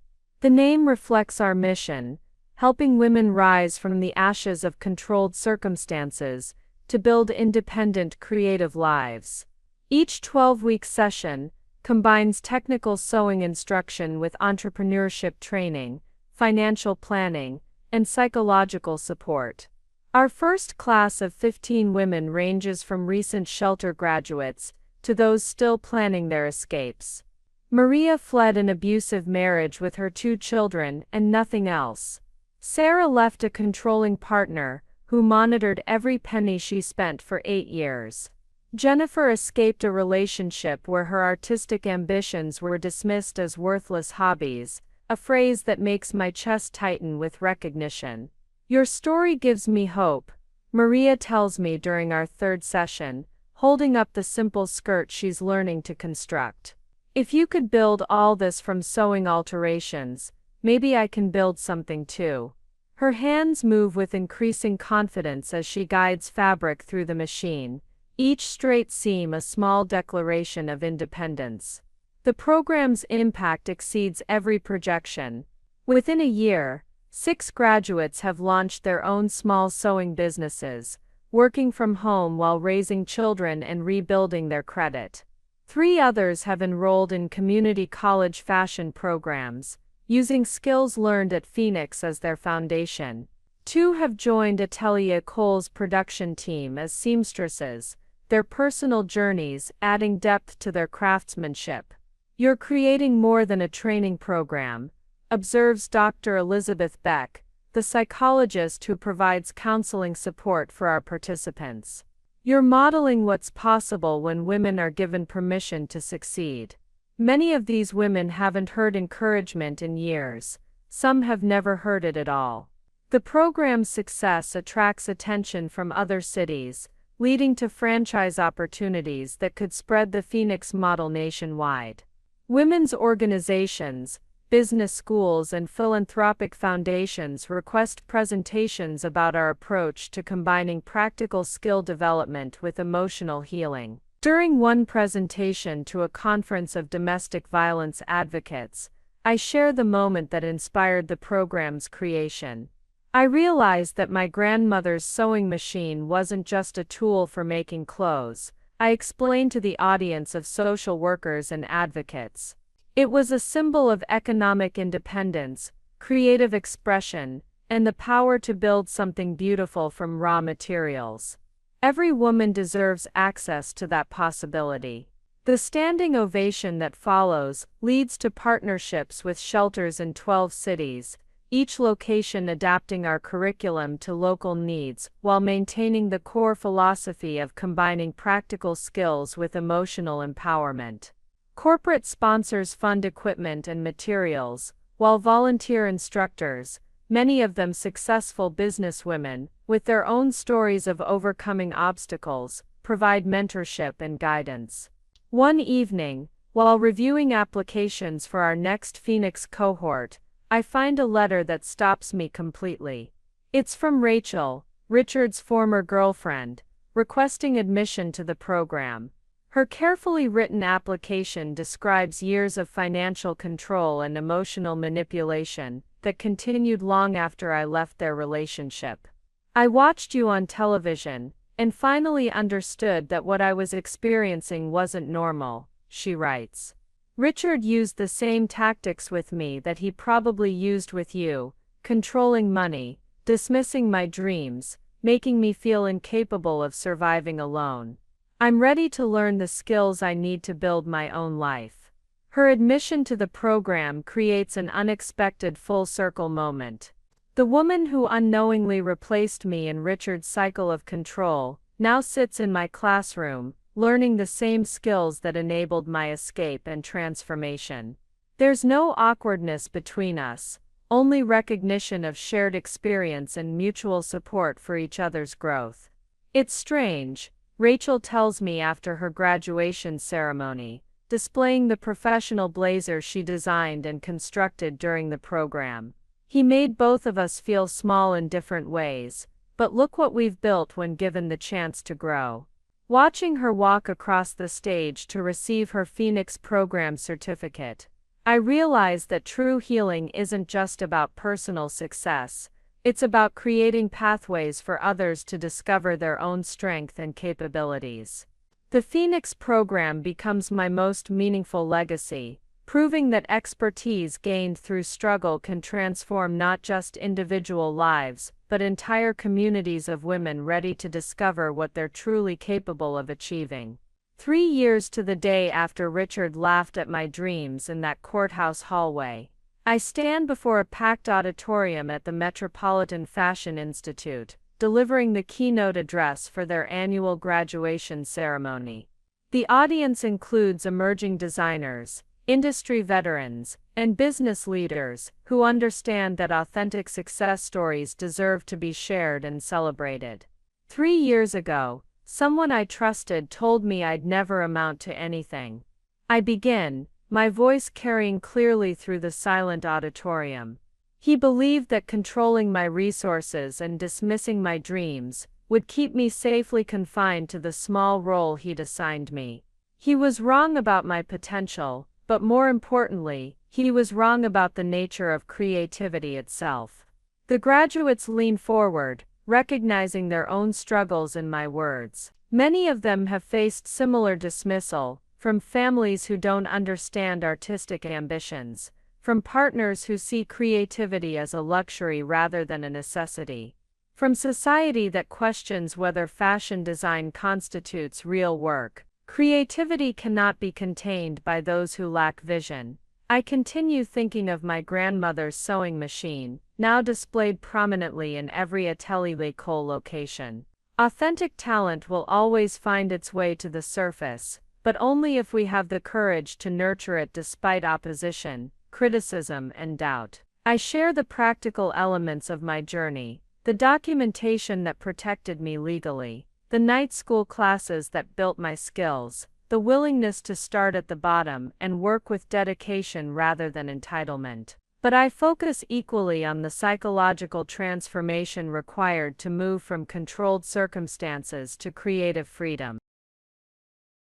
The name reflects our mission, helping women rise from the ashes of controlled circumstances to build independent, creative lives. Each 12-week session combines technical sewing instruction with entrepreneurship training, financial planning, and psychological support. Our first class of 15 women ranges from recent shelter graduates to those still planning their escapes. Maria fled an abusive marriage with her 2 children and nothing else. Sarah left a controlling partner who monitored every penny she spent for 8 years. Jennifer escaped a relationship where her artistic ambitions were dismissed as worthless hobbies, a phrase that makes my chest tighten with recognition. Your story gives me hope, Maria tells me during our 3rd session, holding up the simple skirt she's learning to construct. If you could build all this from sewing alterations, maybe I can build something too. Her hands move with increasing confidence as she guides fabric through the machine, each straight seam a small declaration of independence. The program's impact exceeds every projection. Within a year, 6 graduates have launched their own small sewing businesses, working from home while raising children and rebuilding their credit. 3 others have enrolled in community college fashion programs, using skills learned at Phoenix as their foundation. 2 have joined Atelier Cole's production team as seamstresses, their personal journeys adding depth to their craftsmanship. You're creating more than a training program, observes Dr. Elizabeth Beck, the psychologist who provides counseling support for our participants. You're modeling what's possible when women are given permission to succeed. Many of these women haven't heard encouragement in years, some have never heard it at all. The program's success attracts attention from other cities, leading to franchise opportunities that could spread the Phoenix model nationwide. Women's organizations, business schools, and philanthropic foundations request presentations about our approach to combining practical skill development with emotional healing. During one presentation to a conference of domestic violence advocates, I share the moment that inspired the program's creation. I realized that my grandmother's sewing machine wasn't just a tool for making clothes, I explained to the audience of social workers and advocates. It was a symbol of economic independence, creative expression, and the power to build something beautiful from raw materials. Every woman deserves access to that possibility. The standing ovation that follows leads to partnerships with shelters in 12 cities, each location adapting our curriculum to local needs while maintaining the core philosophy of combining practical skills with emotional empowerment. Corporate sponsors fund equipment and materials, while volunteer instructors, many of them successful businesswomen, with their own stories of overcoming obstacles, provide mentorship and guidance. One evening, while reviewing applications for our next Phoenix cohort, I find a letter that stops me completely. It's from Rachel, Richard's former girlfriend, requesting admission to the program. Her carefully written application describes years of financial control and emotional manipulation that continued long after I left their relationship. I watched you on television, and finally understood that what I was experiencing wasn't normal, she writes. Richard used the same tactics with me that he probably used with you, controlling money, dismissing my dreams, making me feel incapable of surviving alone. I'm ready to learn the skills I need to build my own life. Her admission to the program creates an unexpected full-circle moment. The woman who unknowingly replaced me in Richard's cycle of control now sits in my classroom, learning the same skills that enabled my escape and transformation. There's no awkwardness between us, only recognition of shared experience and mutual support for each other's growth. It's strange, Rachel tells me after her graduation ceremony, displaying the professional blazer she designed and constructed during the program. He made both of us feel small in different ways, but look what we've built when given the chance to grow. Watching her walk across the stage to receive her Phoenix Program certificate, I realized that true healing isn't just about personal success, it's about creating pathways for others to discover their own strength and capabilities. The Phoenix Program becomes my most meaningful legacy, proving that expertise gained through struggle can transform not just individual lives, but entire communities of women ready to discover what they're truly capable of achieving. 3 years to the day after Richard laughed at my dreams in that courthouse hallway, I stand before a packed auditorium at the Metropolitan Fashion Institute, delivering the keynote address for their annual graduation ceremony. The audience includes emerging designers, industry veterans, and business leaders who understand that authentic success stories deserve to be shared and celebrated. 3 years ago, someone I trusted told me I'd never amount to anything. I begin, my voice carrying clearly through the silent auditorium. He believed that controlling my resources and dismissing my dreams would keep me safely confined to the small role he'd assigned me. He was wrong about my potential, but more importantly, he was wrong about the nature of creativity itself. The graduates lean forward, recognizing their own struggles in my words. Many of them have faced similar dismissal, from families who don't understand artistic ambitions, from partners who see creativity as a luxury rather than a necessity, from society that questions whether fashion design constitutes real work. Creativity cannot be contained by those who lack vision. I continue thinking of my grandmother's sewing machine, now displayed prominently in every Atelier L'École location. Authentic talent will always find its way to the surface, but only if we have the courage to nurture it despite opposition, criticism, and doubt. I share the practical elements of my journey, the documentation that protected me legally, the night school classes that built my skills, the willingness to start at the bottom and work with dedication rather than entitlement. But I focus equally on the psychological transformation required to move from controlled circumstances to creative freedom.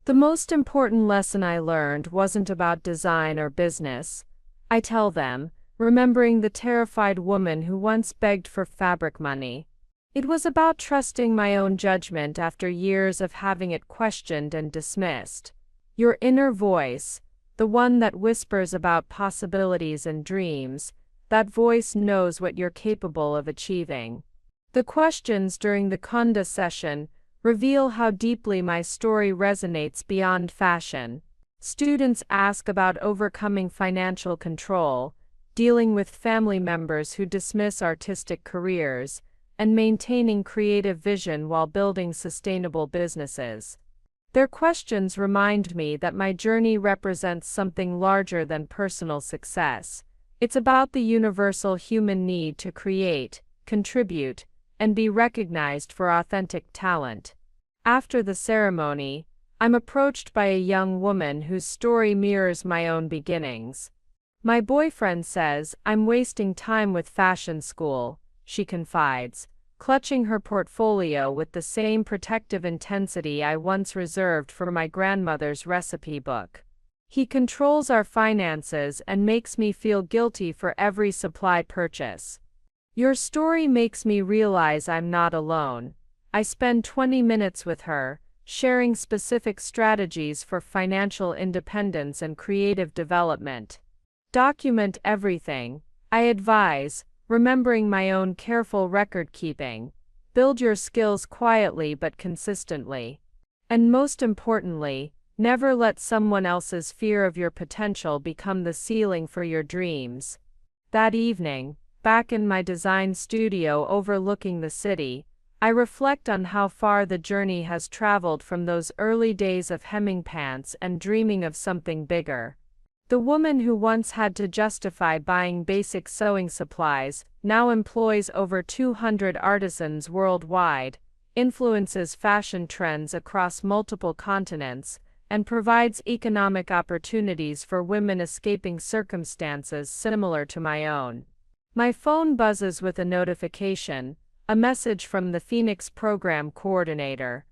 The most important lesson I learned wasn't about design or business. I tell them, remembering the terrified woman who once begged for fabric money. It was about trusting my own judgment after years of having it questioned and dismissed. Your inner voice, the one that whispers about possibilities and dreams, that voice knows what you're capable of achieving. The questions during the Conda session reveal how deeply my story resonates beyond fashion. Students ask about overcoming financial control, dealing with family members who dismiss artistic careers, and maintaining creative vision while building sustainable businesses. Their questions remind me that my journey represents something larger than personal success. It's about the universal human need to create, contribute, and be recognized for authentic talent. After the ceremony, I'm approached by a young woman whose story mirrors my own beginnings. My boyfriend says I'm wasting time with fashion school, she confides, clutching her portfolio with the same protective intensity I once reserved for my grandmother's recipe book. He controls our finances and makes me feel guilty for every supply purchase. Your story makes me realize I'm not alone. I spend 20 minutes with her, sharing specific strategies for financial independence and creative development. Document everything, I advise, remembering my own careful record keeping. Build your skills quietly but consistently. And most importantly, never let someone else's fear of your potential become the ceiling for your dreams. That evening, back in my design studio overlooking the city, I reflect on how far the journey has traveled from those early days of hemming pants and dreaming of something bigger. The woman who once had to justify buying basic sewing supplies now employs over 200 artisans worldwide, influences fashion trends across multiple continents, and provides economic opportunities for women escaping circumstances similar to my own. My phone buzzes with a notification, A message from the Phoenix Program Coordinator.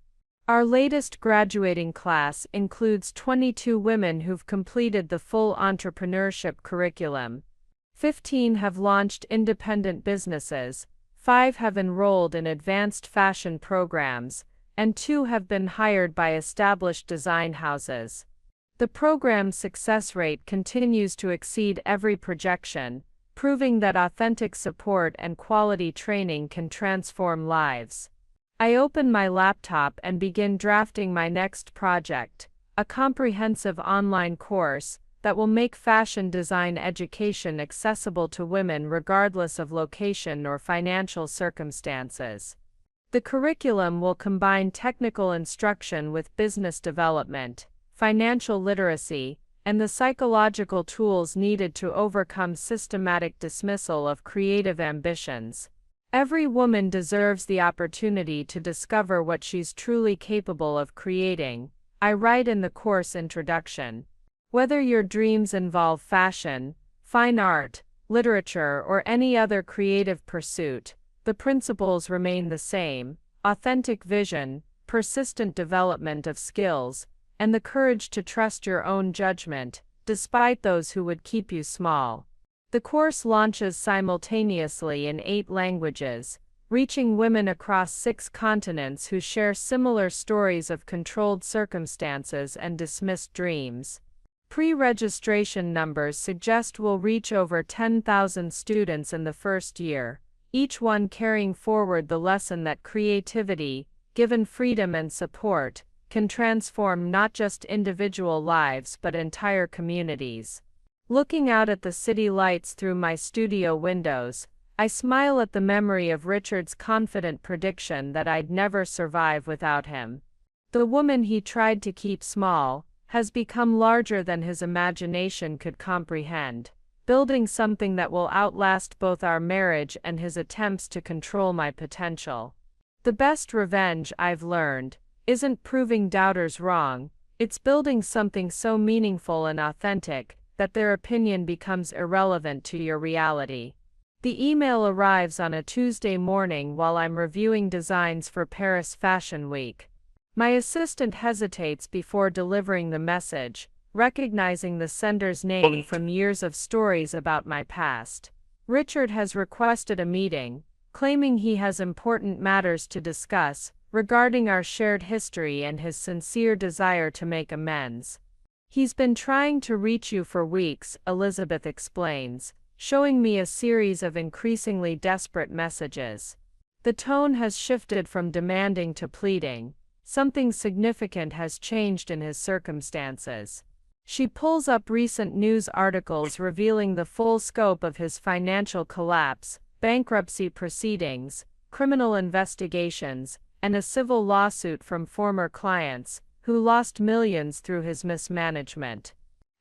Our latest graduating class includes 22 women who've completed the full entrepreneurship curriculum. 15 have launched independent businesses, 5 have enrolled in advanced fashion programs, and 2 have been hired by established design houses. The program's success rate continues to exceed every projection, proving that authentic support and quality training can transform lives. I open my laptop and begin drafting my next project, a comprehensive online course that will make fashion design education accessible to women regardless of location or financial circumstances. The curriculum will combine technical instruction with business development, financial literacy, and the psychological tools needed to overcome systematic dismissal of creative ambitions. Every woman deserves the opportunity to discover what she's truly capable of creating, I write in the course introduction. Whether your dreams involve fashion, fine art, literature, or any other creative pursuit, the principles remain the same: authentic vision, persistent development of skills, and the courage to trust your own judgment, despite those who would keep you small. The course launches simultaneously in 8 languages, reaching women across 6 continents who share similar stories of controlled circumstances and dismissed dreams. Pre-registration numbers suggest we'll reach over 10,000 students in the first year, each one carrying forward the lesson that creativity, given freedom and support, can transform not just individual lives but entire communities. Looking out at the city lights through my studio windows, I smile at the memory of Richard's confident prediction that I'd never survive without him. The woman he tried to keep small has become larger than his imagination could comprehend, building something that will outlast both our marriage and his attempts to control my potential. The best revenge, I've learned, isn't proving doubters wrong, it's building something so meaningful and authentic that their opinion becomes irrelevant to your reality. The email arrives on a Tuesday morning while I'm reviewing designs for Paris Fashion Week. My assistant hesitates before delivering the message, recognizing the sender's name from years of stories about my past. Richard has requested a meeting, claiming he has important matters to discuss regarding our shared history and his sincere desire to make amends. He's been trying to reach you for weeks, Elizabeth explains, showing me a series of increasingly desperate messages. The tone has shifted from demanding to pleading. Something significant has changed in his circumstances. She pulls up recent news articles revealing the full scope of his financial collapse, bankruptcy proceedings, criminal investigations, and a civil lawsuit from former clients who lost millions through his mismanagement.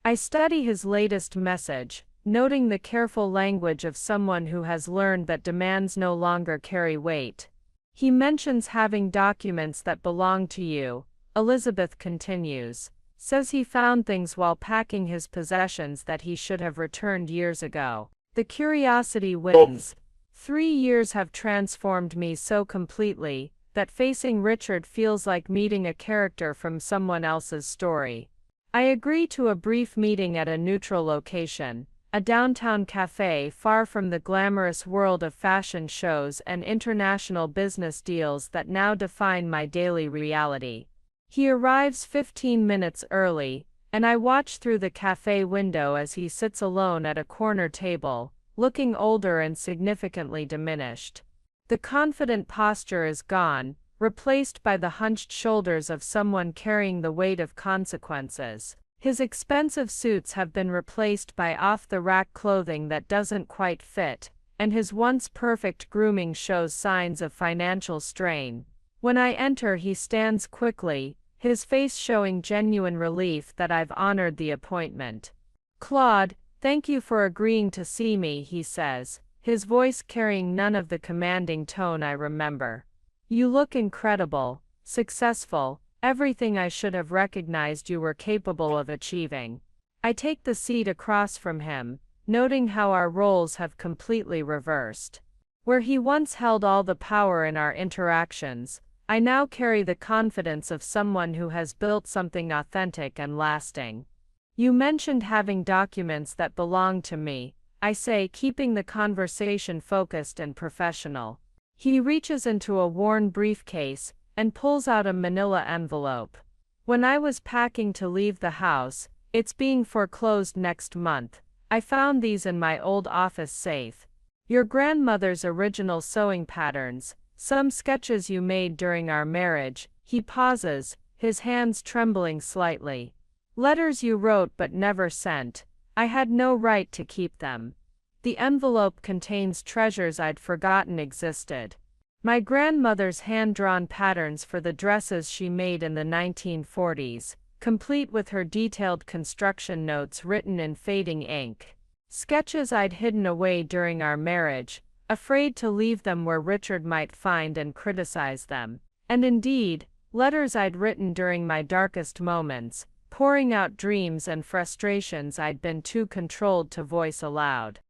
I study his latest message, noting the careful language of someone who has learned that demands no longer carry weight. He mentions having documents that belong to you, Elizabeth continues, says he found things while packing his possessions that he should have returned years ago. The curiosity wins. 3 years have transformed me so completely that facing Richard feels like meeting a character from someone else's story. I agree to a brief meeting at a neutral location, a downtown cafe far from the glamorous world of fashion shows and international business deals that now define my daily reality. He arrives 15 minutes early, and I watch through the cafe window as he sits alone at a corner table, looking older and significantly diminished. The confident posture is gone, replaced by the hunched shoulders of someone carrying the weight of consequences. His expensive suits have been replaced by off-the-rack clothing that doesn't quite fit, and his once perfect grooming shows signs of financial strain. When I enter, he stands quickly, his face showing genuine relief that I've honored the appointment. "Claude, thank you for agreeing to see me," he says, his voice carrying none of the commanding tone I remember. "You look incredible, successful, everything I should have recognized you were capable of achieving." I take the seat across from him, noting how our roles have completely reversed. Where he once held all the power in our interactions, I now carry the confidence of someone who has built something authentic and lasting. You mentioned having documents that belong to me, I say, keeping the conversation focused and professional. He reaches into a worn briefcase and pulls out a manila envelope. When I was packing to leave the house, it's being foreclosed next month, I found these in my old office safe. Your grandmother's original sewing patterns, some sketches you made during our marriage. He pauses, his hands trembling slightly. Letters you wrote but never sent. I had no right to keep them. The envelope contains treasures I'd forgotten existed. My grandmother's hand-drawn patterns for the dresses she made in the 1940s, complete with her detailed construction notes written in fading ink. Sketches I'd hidden away during our marriage, afraid to leave them where Richard might find and criticize them. And indeed, letters I'd written during my darkest moments, pouring out dreams and frustrations I'd been too controlled to voice aloud.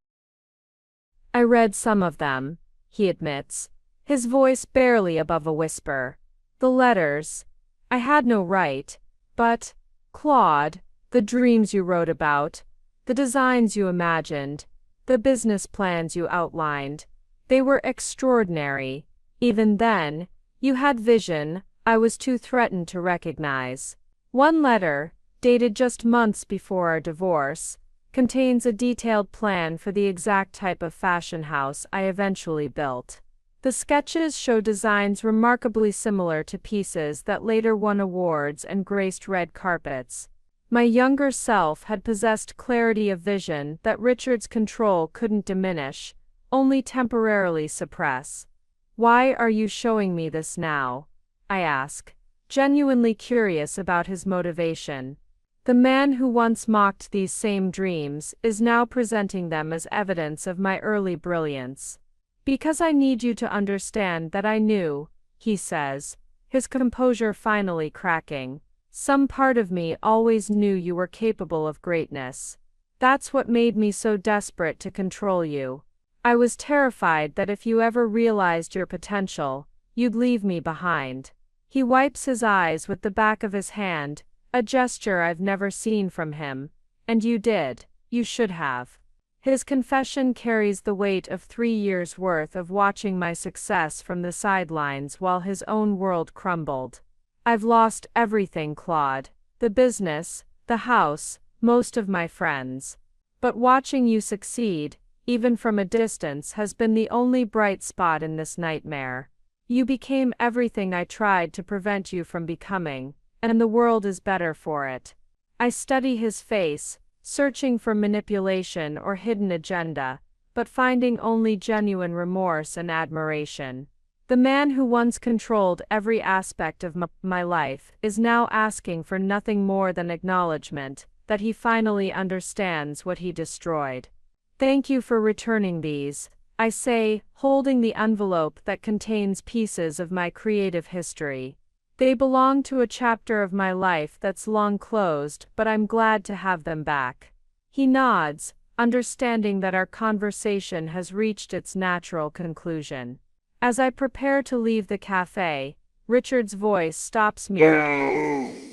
I read some of them, he admits, his voice barely above a whisper. The letters. I had no right. But, Claude, the dreams you wrote about, the designs you imagined, the business plans you outlined, they were extraordinary. Even then, you had vision I was too threatened to recognize. One letter, dated just months before our divorce, contains a detailed plan for the exact type of fashion house I eventually built. The sketches show designs remarkably similar to pieces that later won awards and graced red carpets. My younger self had possessed clarity of vision that Richard's control couldn't diminish, only temporarily suppress. Why are you showing me this now? I ask, genuinely curious about his motivation. The man who once mocked these same dreams is now presenting them as evidence of my early brilliance. Because I need you to understand that I knew, he says, his composure finally cracking. Some part of me always knew you were capable of greatness. That's what made me so desperate to control you. I was terrified that if you ever realized your potential, you'd leave me behind. He wipes his eyes with the back of his hand, a gesture I've never seen from him. And you did. You should have. His confession carries the weight of 3 years' worth of watching my success from the sidelines while his own world crumbled. I've lost everything, Claude. The business, the house, most of my friends. But watching you succeed, even from a distance, has been the only bright spot in this nightmare. You became everything I tried to prevent you from becoming, and the world is better for it. I study his face, searching for manipulation or hidden agenda, but finding only genuine remorse and admiration. The man who once controlled every aspect of my life is now asking for nothing more than acknowledgement that he finally understands what he destroyed. Thank you for returning these, I say, holding the envelope that contains pieces of my creative history. They belong to a chapter of my life that's long closed, but I'm glad to have them back. He nods, understanding that our conversation has reached its natural conclusion. As I prepare to leave the cafe, Richard's voice stops me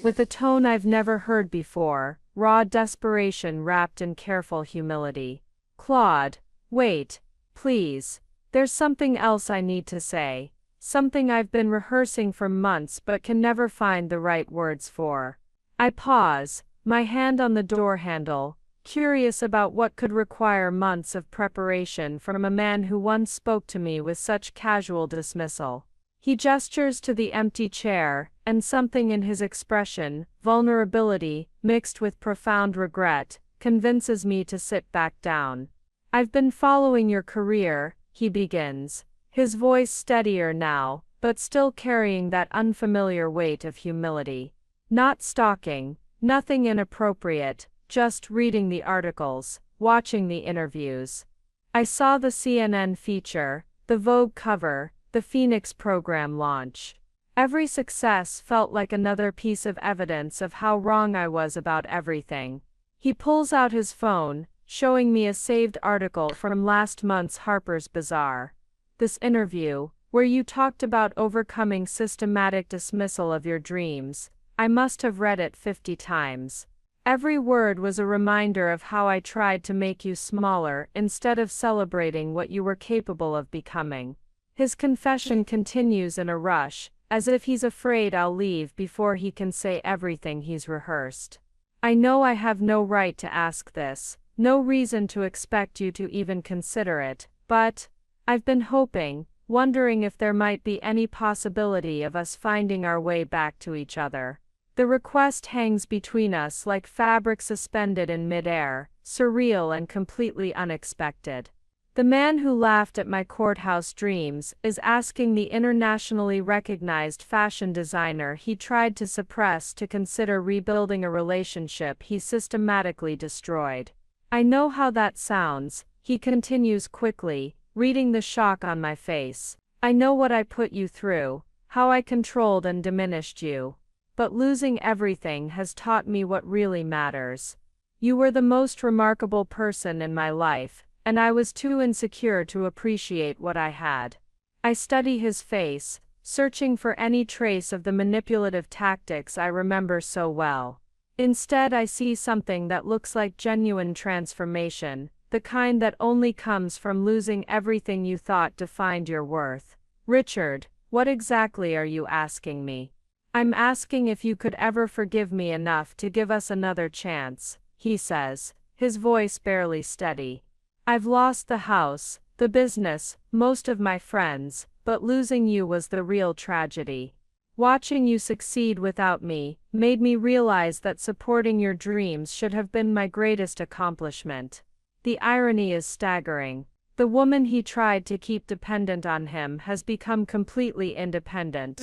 with a tone I've never heard before, raw desperation wrapped in careful humility. Claude, wait, please. There's something else I need to say. Something I've been rehearsing for months but can never find the right words for. I pause, my hand on the door handle, curious about what could require months of preparation from a man who once spoke to me with such casual dismissal. He gestures to the empty chair, and something in his expression, vulnerability, mixed with profound regret, convinces me to sit back down. I've been following your career, he begins, his voice steadier now, but still carrying that unfamiliar weight of humility. Not stalking, nothing inappropriate, just reading the articles, watching the interviews. I saw the CNN feature, the Vogue cover, the Phoenix program launch. Every success felt like another piece of evidence of how wrong I was about everything. He pulls out his phone, showing me a saved article from last month's Harper's Bazaar. this interview, where you talked about overcoming systematic dismissal of your dreams. I must have read it 50 times. Every word was a reminder of how I tried to make you smaller instead of celebrating what you were capable of becoming. His confession continues in a rush, as if he's afraid I'll leave before he can say everything he's rehearsed. I know I have no right to ask this, no reason to expect you to even consider it, but I've been hoping, wondering if there might be any possibility of us finding our way back to each other. The request hangs between us like fabric suspended in midair, surreal and completely unexpected. The man who laughed at my courthouse dreams is asking the internationally recognized fashion designer he tried to suppress to consider rebuilding a relationship he systematically destroyed. I know how that sounds, he continues quickly, reading the shock on my face. I know what I put you through, how I controlled and diminished you. But losing everything has taught me what really matters. You were the most remarkable person in my life, and I was too insecure to appreciate what I had. I study his face, searching for any trace of the manipulative tactics I remember so well. Instead, I see something that looks like genuine transformation, the kind that only comes from losing everything you thought defined your worth. Richard, what exactly are you asking me? I'm asking if you could ever forgive me enough to give us another chance, he says, his voice barely steady. I've lost the house, the business, most of my friends, but losing you was the real tragedy. Watching you succeed without me made me realize that supporting your dreams should have been my greatest accomplishment. The irony is staggering. The woman he tried to keep dependent on him has become completely independent,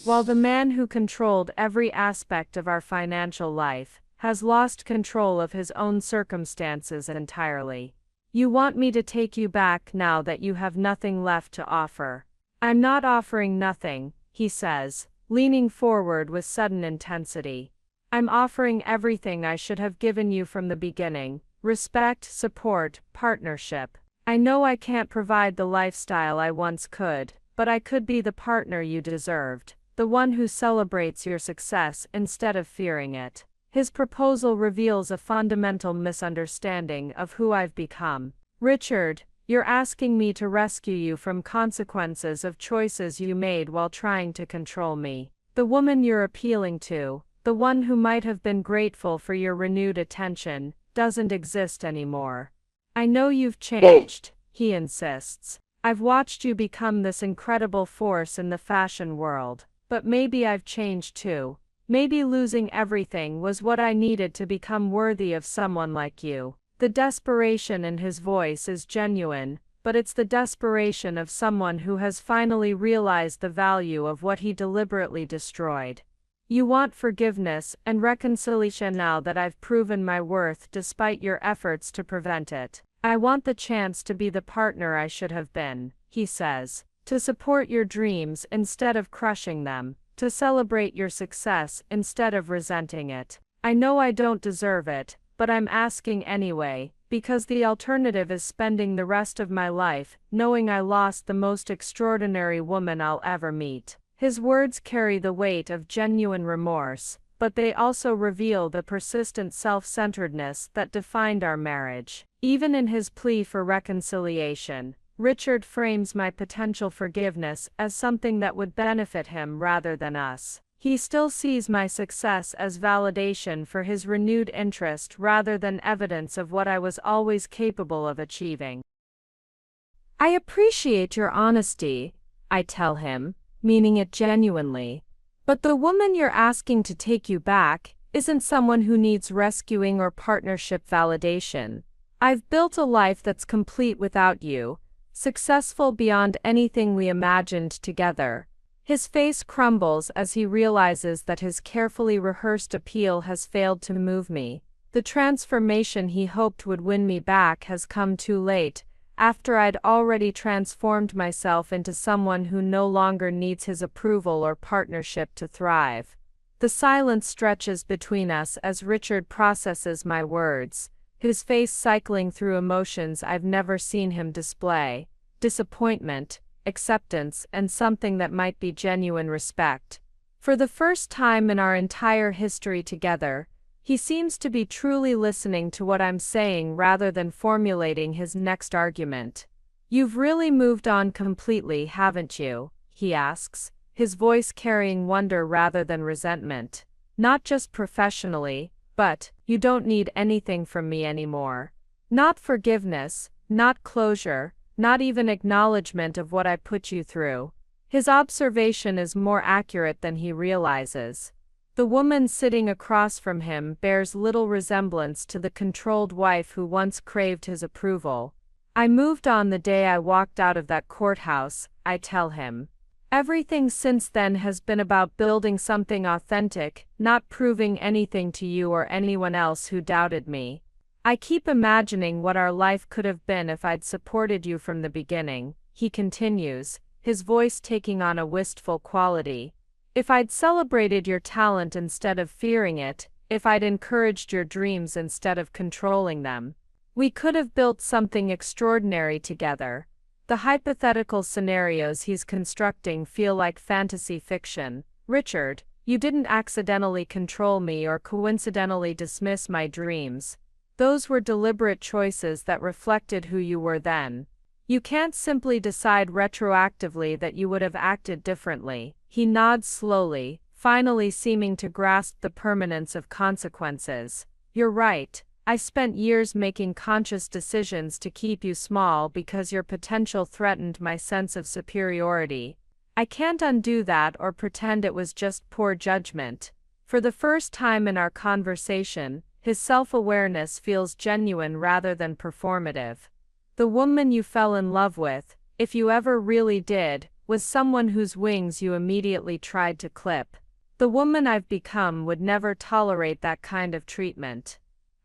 while the man who controlled every aspect of our financial life has lost control of his own circumstances entirely. You want me to take you back now that you have nothing left to offer. I'm not offering nothing, he says, leaning forward with sudden intensity. I'm offering everything I should have given you from the beginning: respect, support, partnership. I know I can't provide the lifestyle I once could, but I could be the partner you deserved, the one who celebrates your success instead of fearing it. His proposal reveals a fundamental misunderstanding of who I've become. Richard, you're asking me to rescue you from consequences of choices you made while trying to control me. The woman you're appealing to, the one who might have been grateful for your renewed attention, doesn't exist anymore. I know you've changed, he insists. I've watched you become this incredible force in the fashion world, but maybe I've changed too. Maybe losing everything was what I needed to become worthy of someone like you. The desperation in his voice is genuine, but it's the desperation of someone who has finally realized the value of what he deliberately destroyed. You want forgiveness and reconciliation now that I've proven my worth despite your efforts to prevent it. I want the chance to be the partner I should have been, he says, to support your dreams instead of crushing them, to celebrate your success instead of resenting it. I know I don't deserve it, but I'm asking anyway, because the alternative is spending the rest of my life knowing I lost the most extraordinary woman I'll ever meet. His words carry the weight of genuine remorse, but they also reveal the persistent self-centeredness that defined our marriage. Even in his plea for reconciliation, Richard frames my potential forgiveness as something that would benefit him rather than us. He still sees my success as validation for his renewed interest rather than evidence of what I was always capable of achieving. I appreciate your honesty, I tell him, meaning it genuinely. But the woman you're asking to take you back isn't someone who needs rescuing or partnership validation. I've built a life that's complete without you, successful beyond anything we imagined together. His face crumbles as he realizes that his carefully rehearsed appeal has failed to move me. The transformation he hoped would win me back has come too late, after I'd already transformed myself into someone who no longer needs his approval or partnership to thrive. The silence stretches between us as Richard processes my words, his face cycling through emotions I've never seen him display: disappointment, acceptance, and something that might be genuine respect. For the first time in our entire history together, he seems to be truly listening to what I'm saying rather than formulating his next argument. "You've really moved on completely, haven't you?" he asks, his voice carrying wonder rather than resentment. "Not just professionally, but you don't need anything from me anymore. Not forgiveness, not closure, not even acknowledgement of what I put you through." His observation is more accurate than he realizes. The woman sitting across from him bears little resemblance to the controlled wife who once craved his approval. "I moved on the day I walked out of that courthouse," I tell him. "Everything since then has been about building something authentic, not proving anything to you or anyone else who doubted me. I keep imagining what our life could have been if I'd supported you from the beginning," he continues, his voice taking on a wistful quality. "If I'd celebrated your talent instead of fearing it, if I'd encouraged your dreams instead of controlling them. We could have built something extraordinary together." The hypothetical scenarios he's constructing feel like fantasy fiction. "Richard, you didn't accidentally control me or coincidentally dismiss my dreams. Those were deliberate choices that reflected who you were then. You can't simply decide retroactively that you would have acted differently." He nods slowly, finally seeming to grasp the permanence of consequences. "You're right. I spent years making conscious decisions to keep you small because your potential threatened my sense of superiority. I can't undo that or pretend it was just poor judgment." For the first time in our conversation, his self-awareness feels genuine rather than performative. "The woman you fell in love with, if you ever really did, was someone whose wings you immediately tried to clip. The woman I've become would never tolerate that kind of treatment."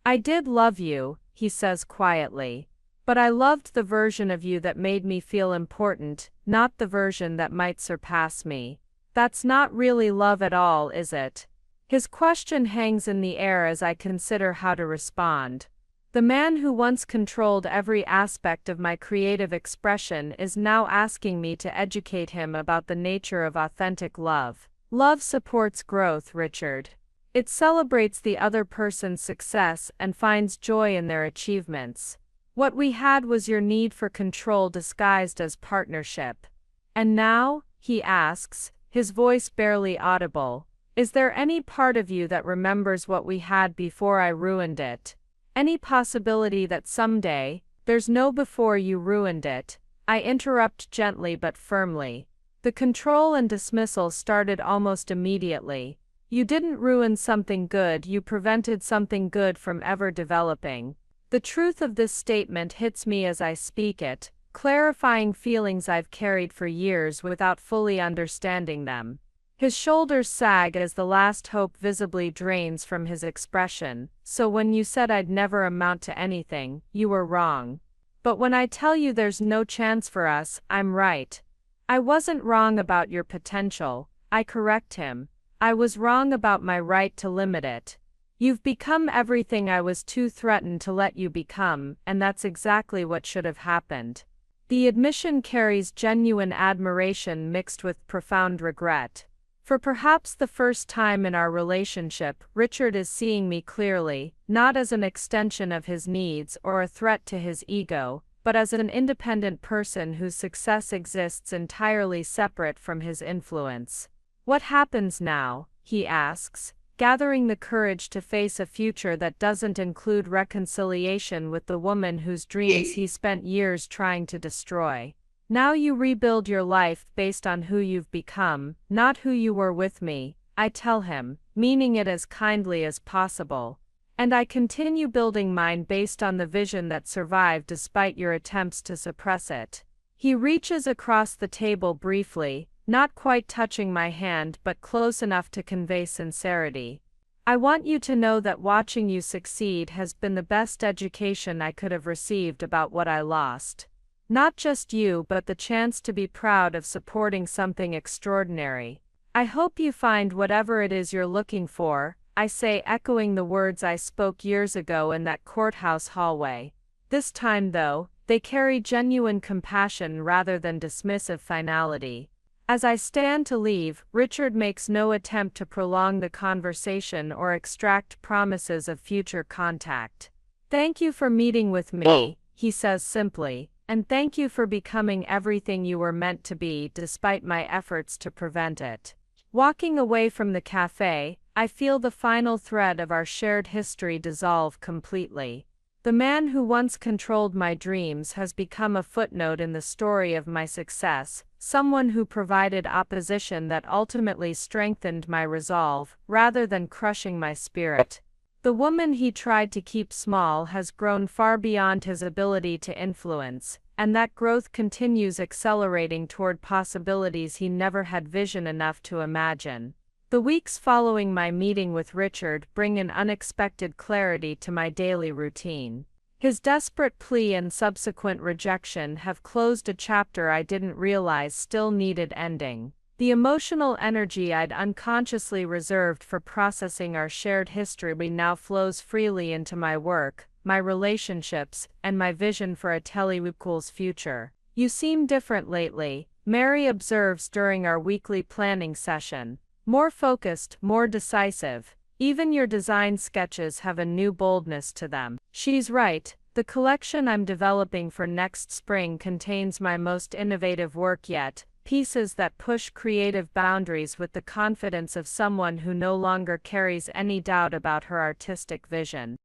"I did love you," he says quietly. "But I loved the version of you that made me feel important, not the version that might surpass me. That's not really love at all, is it?" His question hangs in the air as I consider how to respond. The man who once controlled every aspect of my creative expression is now asking me to educate him about the nature of authentic love. Love supports growth, Richard. It celebrates the other person's success and finds joy in their achievements. What we had was your need for control disguised as partnership. "And now," he asks, his voice barely audible, "is there any part of you that remembers what we had before I ruined it? Any possibility that someday—" "There's no before you ruined it," I interrupt gently but firmly. The control and dismissal started almost immediately. "You didn't ruin something good, you prevented something good from ever developing." The truth of this statement hits me as I speak it, clarifying feelings I've carried for years without fully understanding them. His shoulders sag as the last hope visibly drains from his expression. "So when you said I'd never amount to anything, you were wrong. But when I tell you there's no chance for us, I'm right. I wasn't wrong about your potential," I correct him. "I was wrong about my right to limit it. You've become everything I was too threatened to let you become, and that's exactly what should have happened." The admission carries genuine admiration mixed with profound regret. For perhaps the first time in our relationship, Richard is seeing me clearly, not as an extension of his needs or a threat to his ego, but as an independent person whose success exists entirely separate from his influence. "What happens now?" he asks, gathering the courage to face a future that doesn't include reconciliation with the woman whose dreams he spent years trying to destroy. "Now you rebuild your life based on who you've become, not who you were with me," I tell him, meaning it as kindly as possible. "And I continue building mine based on the vision that survived despite your attempts to suppress it." He reaches across the table briefly, not quite touching my hand but close enough to convey sincerity. "I want you to know that watching you succeed has been the best education I could have received about what I lost. Not just you but the chance to be proud of supporting something extraordinary. I hope you find whatever it is you're looking for," I say, echoing the words I spoke years ago in that courthouse hallway. This time though, They carry genuine compassion rather than dismissive finality. As I stand to leave, Richard makes no attempt to prolong the conversation or extract promises of future contact. "Thank you for meeting with me," he says simply, "and thank you for becoming everything you were meant to be despite my efforts to prevent it." Walking away from the cafe, I feel the final thread of our shared history dissolve completely. The man who once controlled my dreams has become a footnote in the story of my success, someone who provided opposition that ultimately strengthened my resolve, rather than crushing my spirit. The woman he tried to keep small has grown far beyond his ability to influence, and that growth continues accelerating toward possibilities he never had vision enough to imagine. The weeks following my meeting with Richard bring an unexpected clarity to my daily routine. His desperate plea and subsequent rejection have closed a chapter I didn't realize still needed ending. The emotional energy I'd unconsciously reserved for processing our shared history now flows freely into my work, my relationships, and my vision for Atelier's future. "You seem different lately," Mary observes during our weekly planning session. "More focused, more decisive. Even your design sketches have a new boldness to them." She's right. The collection I'm developing for next spring contains my most innovative work yet, pieces that push creative boundaries with the confidence of someone who no longer carries any doubt about her artistic vision.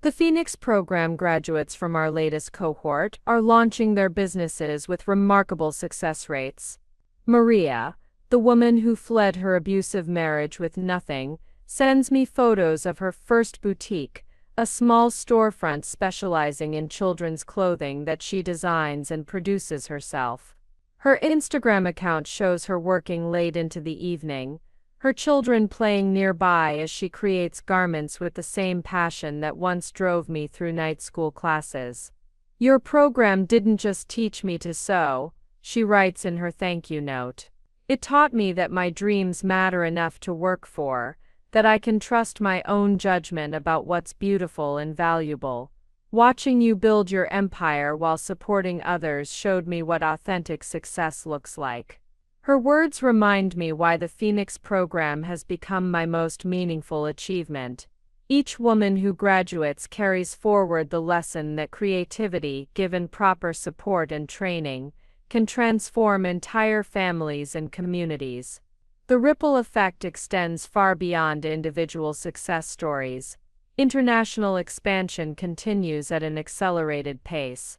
The Phoenix program graduates from our latest cohort are launching their businesses with remarkable success rates. Maria, the woman who fled her abusive marriage with nothing, sends me photos of her first boutique, a small storefront specializing in children's clothing that she designs and produces herself. Her Instagram account shows her working late into the evening, her children playing nearby as she creates garments with the same passion that once drove me through night school classes. "Your program didn't just teach me to sew," she writes in her thank you note. "It taught me that my dreams matter enough to work for, that I can trust my own judgment about what's beautiful and valuable. Watching you build your empire while supporting others showed me what authentic success looks like." Her words remind me why the Phoenix program has become my most meaningful achievement. Each woman who graduates carries forward the lesson that creativity, given proper support and training, can transform entire families and communities. The ripple effect extends far beyond individual success stories. International expansion continues at an accelerated pace.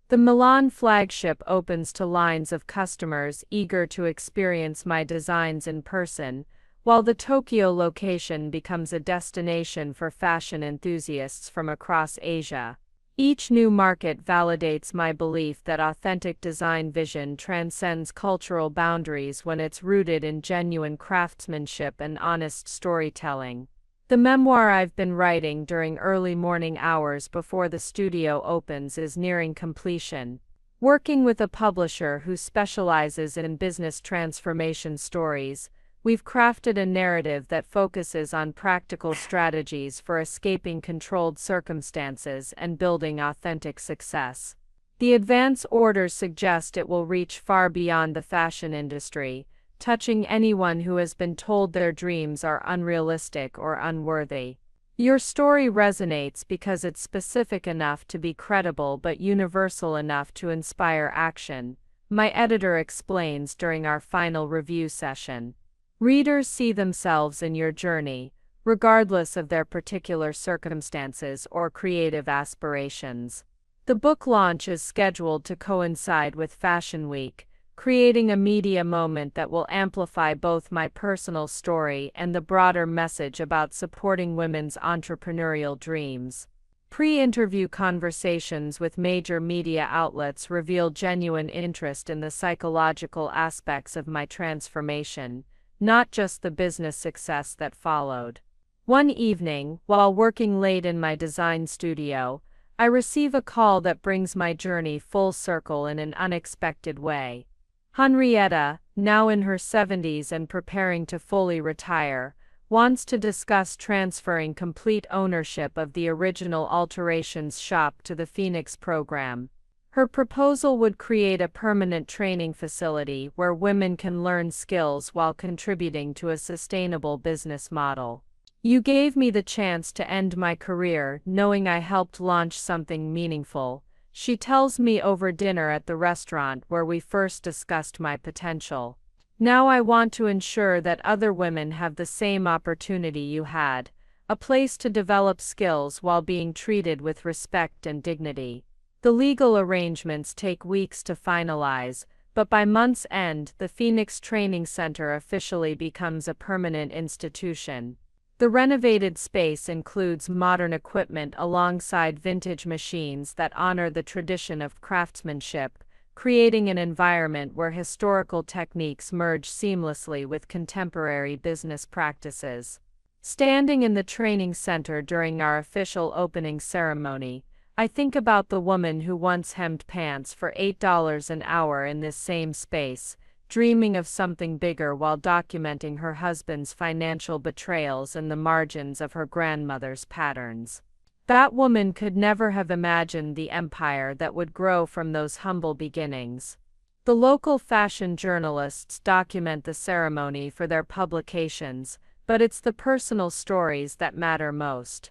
The Milan flagship opens to lines of customers eager to experience my designs in person, while the Tokyo location becomes a destination for fashion enthusiasts from across Asia. Each new market validates my belief that authentic design vision transcends cultural boundaries when it's rooted in genuine craftsmanship and honest storytelling. The memoir I've been writing during early morning hours before the studio opens is nearing completion. Working with a publisher who specializes in business transformation stories, we've crafted a narrative that focuses on practical strategies for escaping controlled circumstances and building authentic success. The advance orders suggest it will reach far beyond the fashion industry, touching anyone who has been told their dreams are unrealistic or unworthy. Your story resonates because it's specific enough to be credible but universal enough to inspire action, my editor explains during our final review session. Readers see themselves in your journey, regardless of their particular circumstances or creative aspirations. The book launch is scheduled to coincide with Fashion Week, creating a media moment that will amplify both my personal story and the broader message about supporting women's entrepreneurial dreams. Pre-interview conversations with major media outlets reveal genuine interest in the psychological aspects of my transformation, not just the business success that followed. One evening, while working late in my design studio, I receive a call that brings my journey full circle in an unexpected way. Henrietta, now in her 70s and preparing to fully retire, wants to discuss transferring complete ownership of the original alterations shop to the Phoenix program. Her proposal would create a permanent training facility where women can learn skills while contributing to a sustainable business model. You gave me the chance to end my career knowing I helped launch something meaningful, she tells me over dinner at the restaurant where we first discussed my potential. Now I want to ensure that other women have the same opportunity you had, a place to develop skills while being treated with respect and dignity. The legal arrangements take weeks to finalize, but by month's end, the Phoenix Training Center officially becomes a permanent institution. The renovated space includes modern equipment alongside vintage machines that honor the tradition of craftsmanship, creating an environment where historical techniques merge seamlessly with contemporary business practices. Standing in the training center during our official opening ceremony, I think about the woman who once hemmed pants for $8 an hour in this same space, dreaming of something bigger while documenting her husband's financial betrayals in the margins of her grandmother's patterns. That woman could never have imagined the empire that would grow from those humble beginnings. The local fashion journalists document the ceremony for their publications, but it's the personal stories that matter most.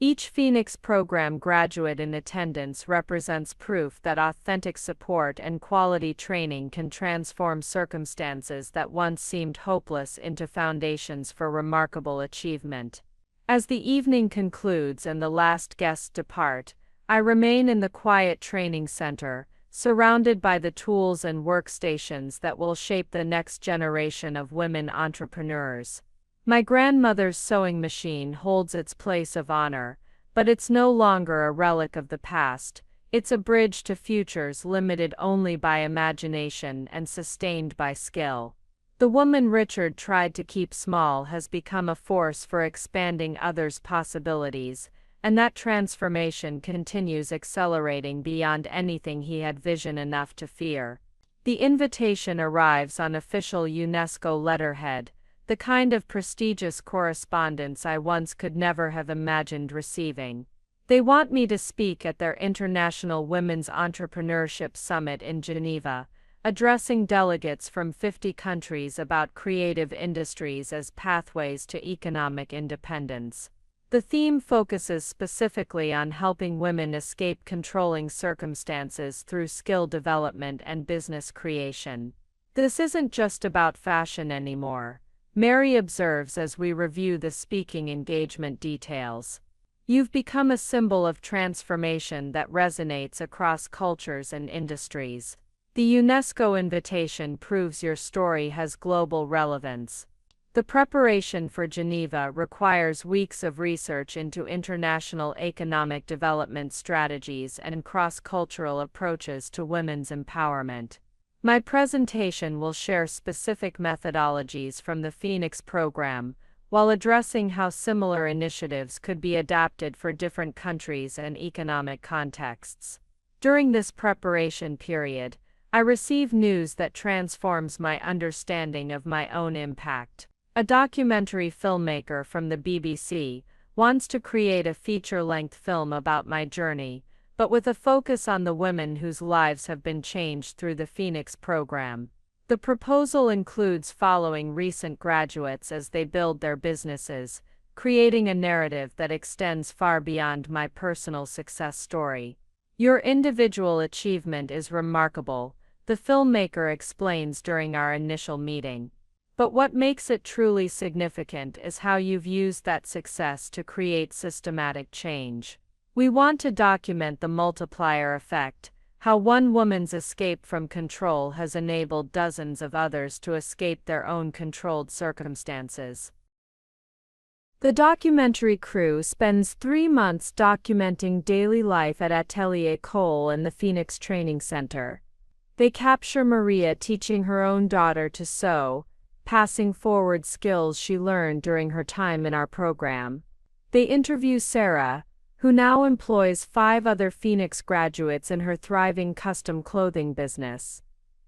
Each Phoenix program graduate in attendance represents proof that authentic support and quality training can transform circumstances that once seemed hopeless into foundations for remarkable achievement. As the evening concludes and the last guests depart, I remain in the quiet training center, surrounded by the tools and workstations that will shape the next generation of women entrepreneurs. My grandmother's sewing machine holds its place of honor, but it's no longer a relic of the past, it's a bridge to futures limited only by imagination and sustained by skill. The woman Richard tried to keep small has become a force for expanding others' possibilities, and that transformation continues accelerating beyond anything he had vision enough to fear. The invitation arrives on official UNESCO letterhead, the kind of prestigious correspondence I once could never have imagined receiving. They want me to speak at their International Women's Entrepreneurship Summit in Geneva, addressing delegates from 50 countries about creative industries as pathways to economic independence. The theme focuses specifically on helping women escape controlling circumstances through skill development and business creation. This isn't just about fashion anymore, Mary observes as we review the speaking engagement details. You've become a symbol of transformation that resonates across cultures and industries. The UNESCO invitation proves your story has global relevance. The preparation for Geneva requires weeks of research into international economic development strategies and cross-cultural approaches to women's empowerment. My presentation will share specific methodologies from the Phoenix program, while addressing how similar initiatives could be adapted for different countries and economic contexts. During this preparation period, I receive news that transforms my understanding of my own impact. A documentary filmmaker from the BBC wants to create a feature-length film about my journey, but with a focus on the women whose lives have been changed through the Phoenix program. The proposal includes following recent graduates as they build their businesses, creating a narrative that extends far beyond my personal success story. Your individual achievement is remarkable, the filmmaker explains during our initial meeting. But what makes it truly significant is how you've used that success to create systematic change. We want to document the multiplier effect, how one woman's escape from control has enabled dozens of others to escape their own controlled circumstances. The documentary crew spends 3 months documenting daily life at Atelier Cole and the Phoenix Training Center. They capture Maria teaching her own daughter to sew, passing forward skills she learned during her time in our program. They interview Sarah, who now employs 5 other Phoenix graduates in her thriving custom clothing business.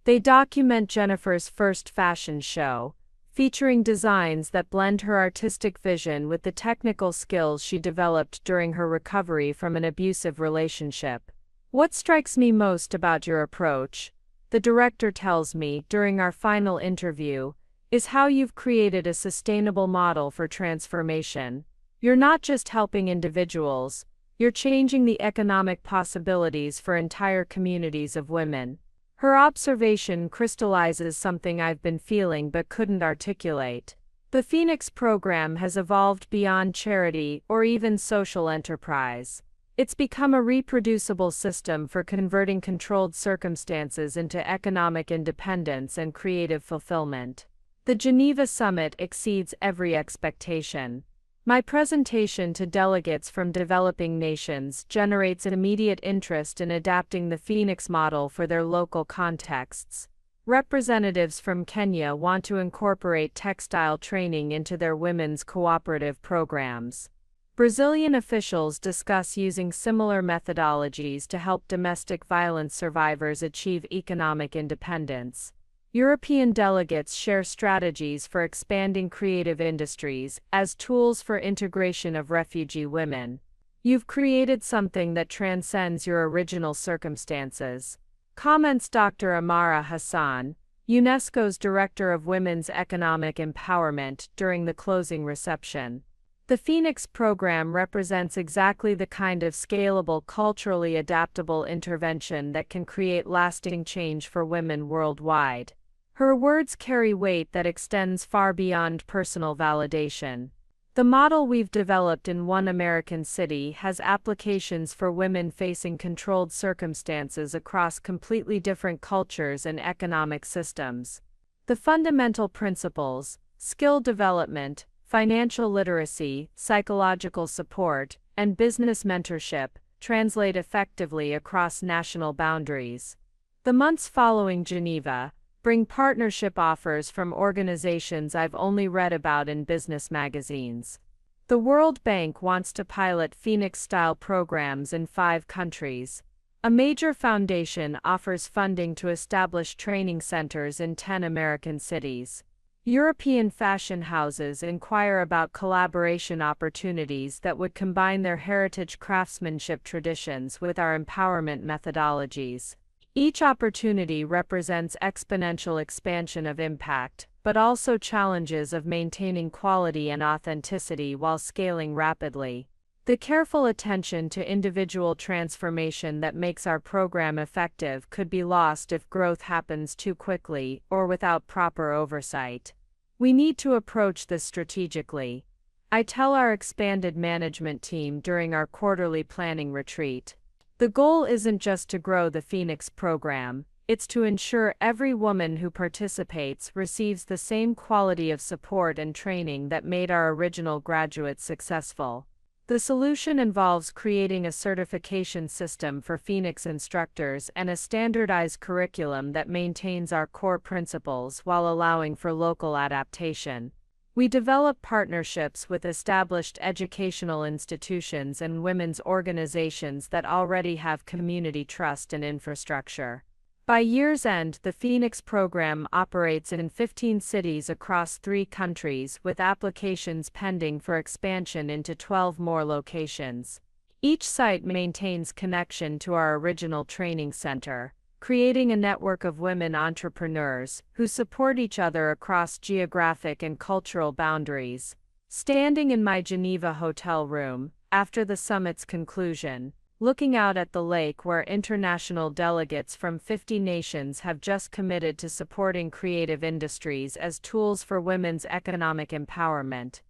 They document Jennifer's first fashion show, featuring designs that blend her artistic vision with the technical skills she developed during her recovery from an abusive relationship. "What strikes me most about your approach," the director tells me during our final interview, "is how you've created a sustainable model for transformation. You're not just helping individuals, you're changing the economic possibilities for entire communities of women." Her observation crystallizes something I've been feeling but couldn't articulate. The Phoenix program has evolved beyond charity or even social enterprise. It's become a reproducible system for converting controlled circumstances into economic independence and creative fulfillment. The Geneva Summit exceeds every expectation. My presentation to delegates from developing nations generates immediate interest in adapting the Phoenix model for their local contexts. Representatives from Kenya want to incorporate textile training into their women's cooperative programs. Brazilian officials discuss using similar methodologies to help domestic violence survivors achieve economic independence. European delegates share strategies for expanding creative industries as tools for integration of refugee women. You've created something that transcends your original circumstances, comments Dr. Amara Hassan, UNESCO's Director of Women's Economic Empowerment, during the closing reception. The Phoenix program represents exactly the kind of scalable, culturally adaptable intervention that can create lasting change for women worldwide. Her words carry weight that extends far beyond personal validation. The model we've developed in one American city has applications for women facing controlled circumstances across completely different cultures and economic systems. The fundamental principles, skill development, financial literacy, psychological support, and business mentorship, translate effectively across national boundaries. The months following Geneva bring partnership offers from organizations I've only read about in business magazines. The World Bank wants to pilot Phoenix-style programs in 5 countries. A major foundation offers funding to establish training centers in 10 American cities. European fashion houses inquire about collaboration opportunities that would combine their heritage craftsmanship traditions with our empowerment methodologies. Each opportunity represents exponential expansion of impact, but also challenges of maintaining quality and authenticity while scaling rapidly. The careful attention to individual transformation that makes our program effective could be lost if growth happens too quickly or without proper oversight. We need to approach this strategically, I tell our expanded management team during our quarterly planning retreat. The goal isn't just to grow the Phoenix program, it's to ensure every woman who participates receives the same quality of support and training that made our original graduates successful. The solution involves creating a certification system for Phoenix instructors and a standardized curriculum that maintains our core principles while allowing for local adaptation. We develop partnerships with established educational institutions and women's organizations that already have community trust and infrastructure. By year's end, the Phoenix program operates in 15 cities across 3 countries, with applications pending for expansion into 12 more locations. Each site maintains connection to our original training center, creating a network of women entrepreneurs who support each other across geographic and cultural boundaries. Standing in my Geneva hotel room, after the summit's conclusion, looking out at the lake where international delegates from 50 nations have just committed to supporting creative industries as tools for women's economic empowerment,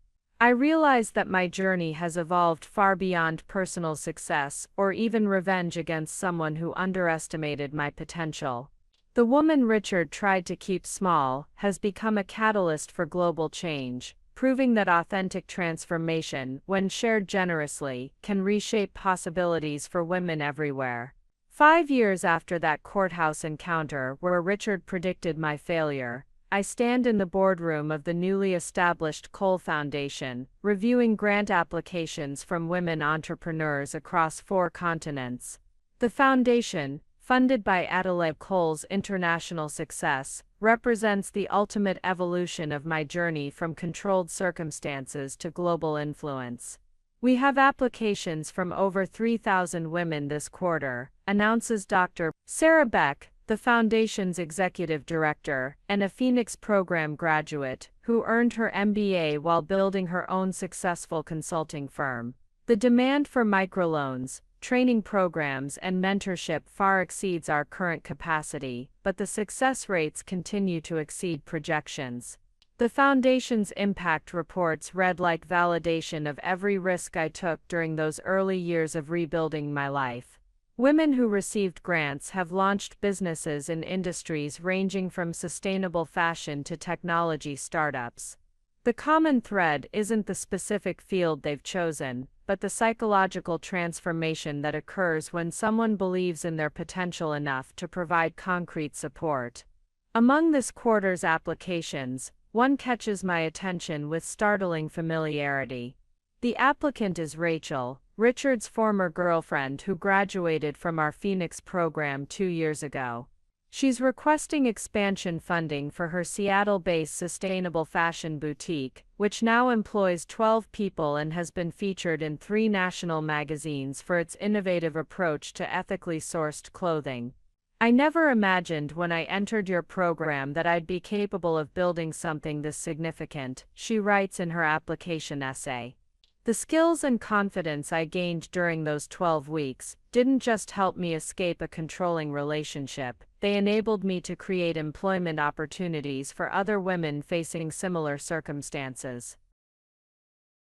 I realize that my journey has evolved far beyond personal success or even revenge against someone who underestimated my potential. The woman Richard tried to keep small has become a catalyst for global change, proving that authentic transformation, when shared generously, can reshape possibilities for women everywhere. 5 years after that courthouse encounter where Richard predicted my failure, I stand in the boardroom of the newly established Cole Foundation, reviewing grant applications from women entrepreneurs across 4 continents. The foundation, funded by Adelaide Cole's international success, represents the ultimate evolution of my journey from controlled circumstances to global influence. We have applications from over 3,000 women this quarter, announces Dr. Sarah Beck, the Foundation's executive director, and a Phoenix program graduate, who earned her MBA while building her own successful consulting firm. The demand for microloans, training programs, and mentorship far exceeds our current capacity, but the success rates continue to exceed projections. The Foundation's impact reports read like validation of every risk I took during those early years of rebuilding my life. Women who received grants have launched businesses in industries ranging from sustainable fashion to technology startups. The common thread isn't the specific field they've chosen, but the psychological transformation that occurs when someone believes in their potential enough to provide concrete support. Among this quarter's applications, one catches my attention with startling familiarity. The applicant is Rachel, Richard's former girlfriend who graduated from our Phoenix program 2 years ago. She's requesting expansion funding for her Seattle-based sustainable fashion boutique, which now employs 12 people and has been featured in 3 national magazines for its innovative approach to ethically sourced clothing. I never imagined when I entered your program that I'd be capable of building something this significant, she writes in her application essay. The skills and confidence I gained during those 12 weeks didn't just help me escape a controlling relationship, they enabled me to create employment opportunities for other women facing similar circumstances.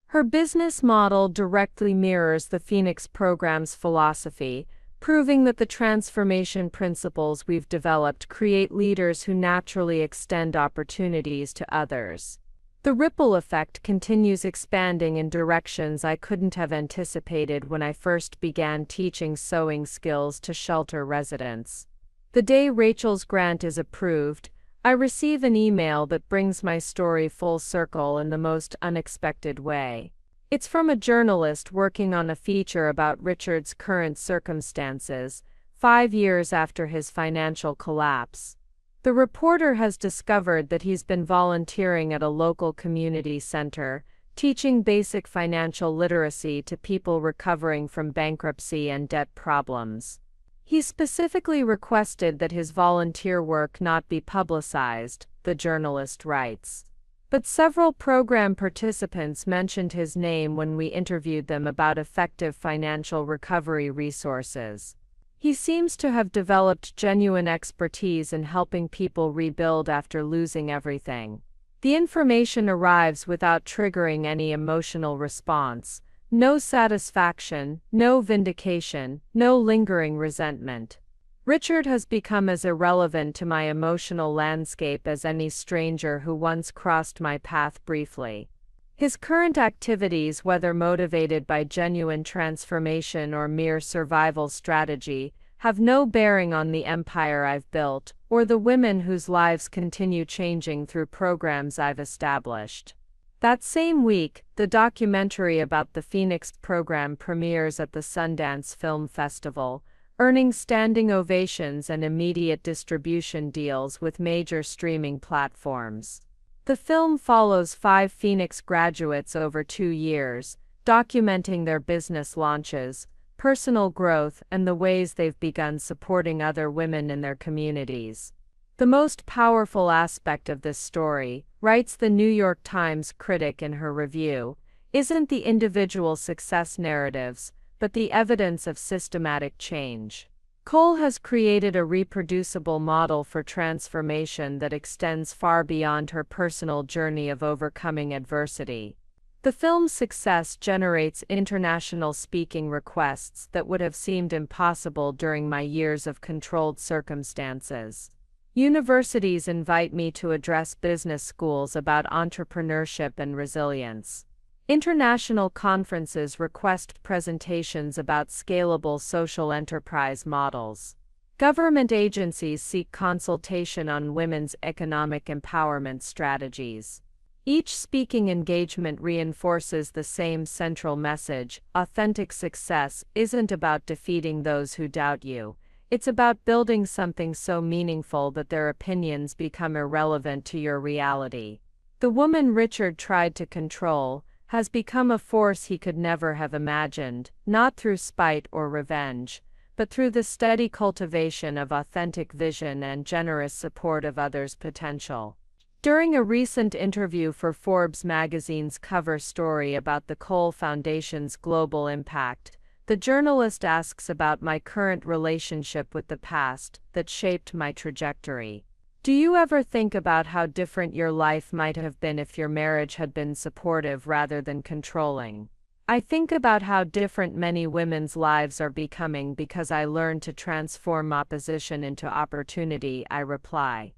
Her business model directly mirrors the Phoenix program's philosophy, proving that the transformation principles we've developed create leaders who naturally extend opportunities to others. The ripple effect continues expanding in directions I couldn't have anticipated when I first began teaching sewing skills to shelter residents. The day Rachel's grant is approved, I receive an email that brings my story full circle in the most unexpected way. It's from a journalist working on a feature about Richard's current circumstances, 5 years after his financial collapse. The reporter has discovered that he's been volunteering at a local community center, teaching basic financial literacy to people recovering from bankruptcy and debt problems. He specifically requested that his volunteer work not be publicized, the journalist writes. But several program participants mentioned his name when we interviewed them about effective financial recovery resources. He seems to have developed genuine expertise in helping people rebuild after losing everything. The information arrives without triggering any emotional response, no satisfaction, no vindication, no lingering resentment. Richard has become as irrelevant to my emotional landscape as any stranger who once crossed my path briefly. His current activities, whether motivated by genuine transformation or mere survival strategy, have no bearing on the empire I've built, or the women whose lives continue changing through programs I've established. That same week, the documentary about the Phoenix program premieres at the Sundance Film Festival, earning standing ovations and immediate distribution deals with major streaming platforms. The film follows 5 Phoenix graduates over 2 years, documenting their business launches, personal growth, and the ways they've begun supporting other women in their communities. The most powerful aspect of this story, writes the New York Times critic in her review, isn't the individual success narratives, but the evidence of systematic change. Cole has created a reproducible model for transformation that extends far beyond her personal journey of overcoming adversity. The film's success generates international speaking requests that would have seemed impossible during my years of controlled circumstances. Universities invite me to address business schools about entrepreneurship and resilience. International conferences request presentations about scalable social enterprise models. Government agencies seek consultation on women's economic empowerment strategies. Each speaking engagement reinforces the same central message: authentic success isn't about defeating those who doubt you. It's about building something so meaningful that their opinions become irrelevant to your reality. The woman Richard tried to control has become a force he could never have imagined, not through spite or revenge, but through the steady cultivation of authentic vision and generous support of others' potential. During a recent interview for Forbes magazine's cover story about the Cole Foundation's global impact, the journalist asks about my current relationship with the past that shaped my trajectory. Do you ever think about how different your life might have been if your marriage had been supportive rather than controlling? I think about how different many women's lives are becoming because I learned to transform opposition into opportunity, I reply.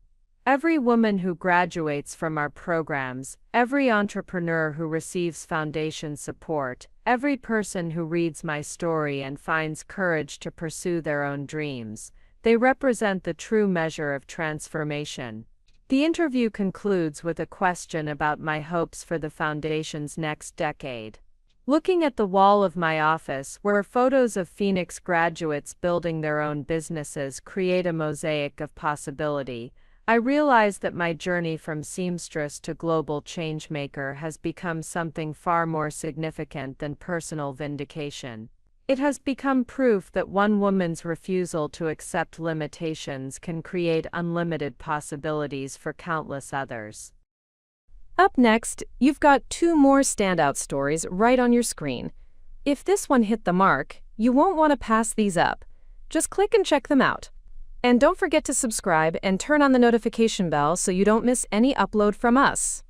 Every woman who graduates from our programs, every entrepreneur who receives foundation support, every person who reads my story and finds courage to pursue their own dreams, they represent the true measure of transformation. The interview concludes with a question about my hopes for the foundation's next decade. Looking at the wall of my office, where photos of Phoenix graduates building their own businesses create a mosaic of possibility, I realize that my journey from seamstress to global changemaker has become something far more significant than personal vindication. It has become proof that one woman's refusal to accept limitations can create unlimited possibilities for countless others. Up next, you've got 2 more standout stories right on your screen. If this one hit the mark, you won't want to pass these up. Just click and check them out. And don't forget to subscribe and turn on the notification bell so you don't miss any upload from us.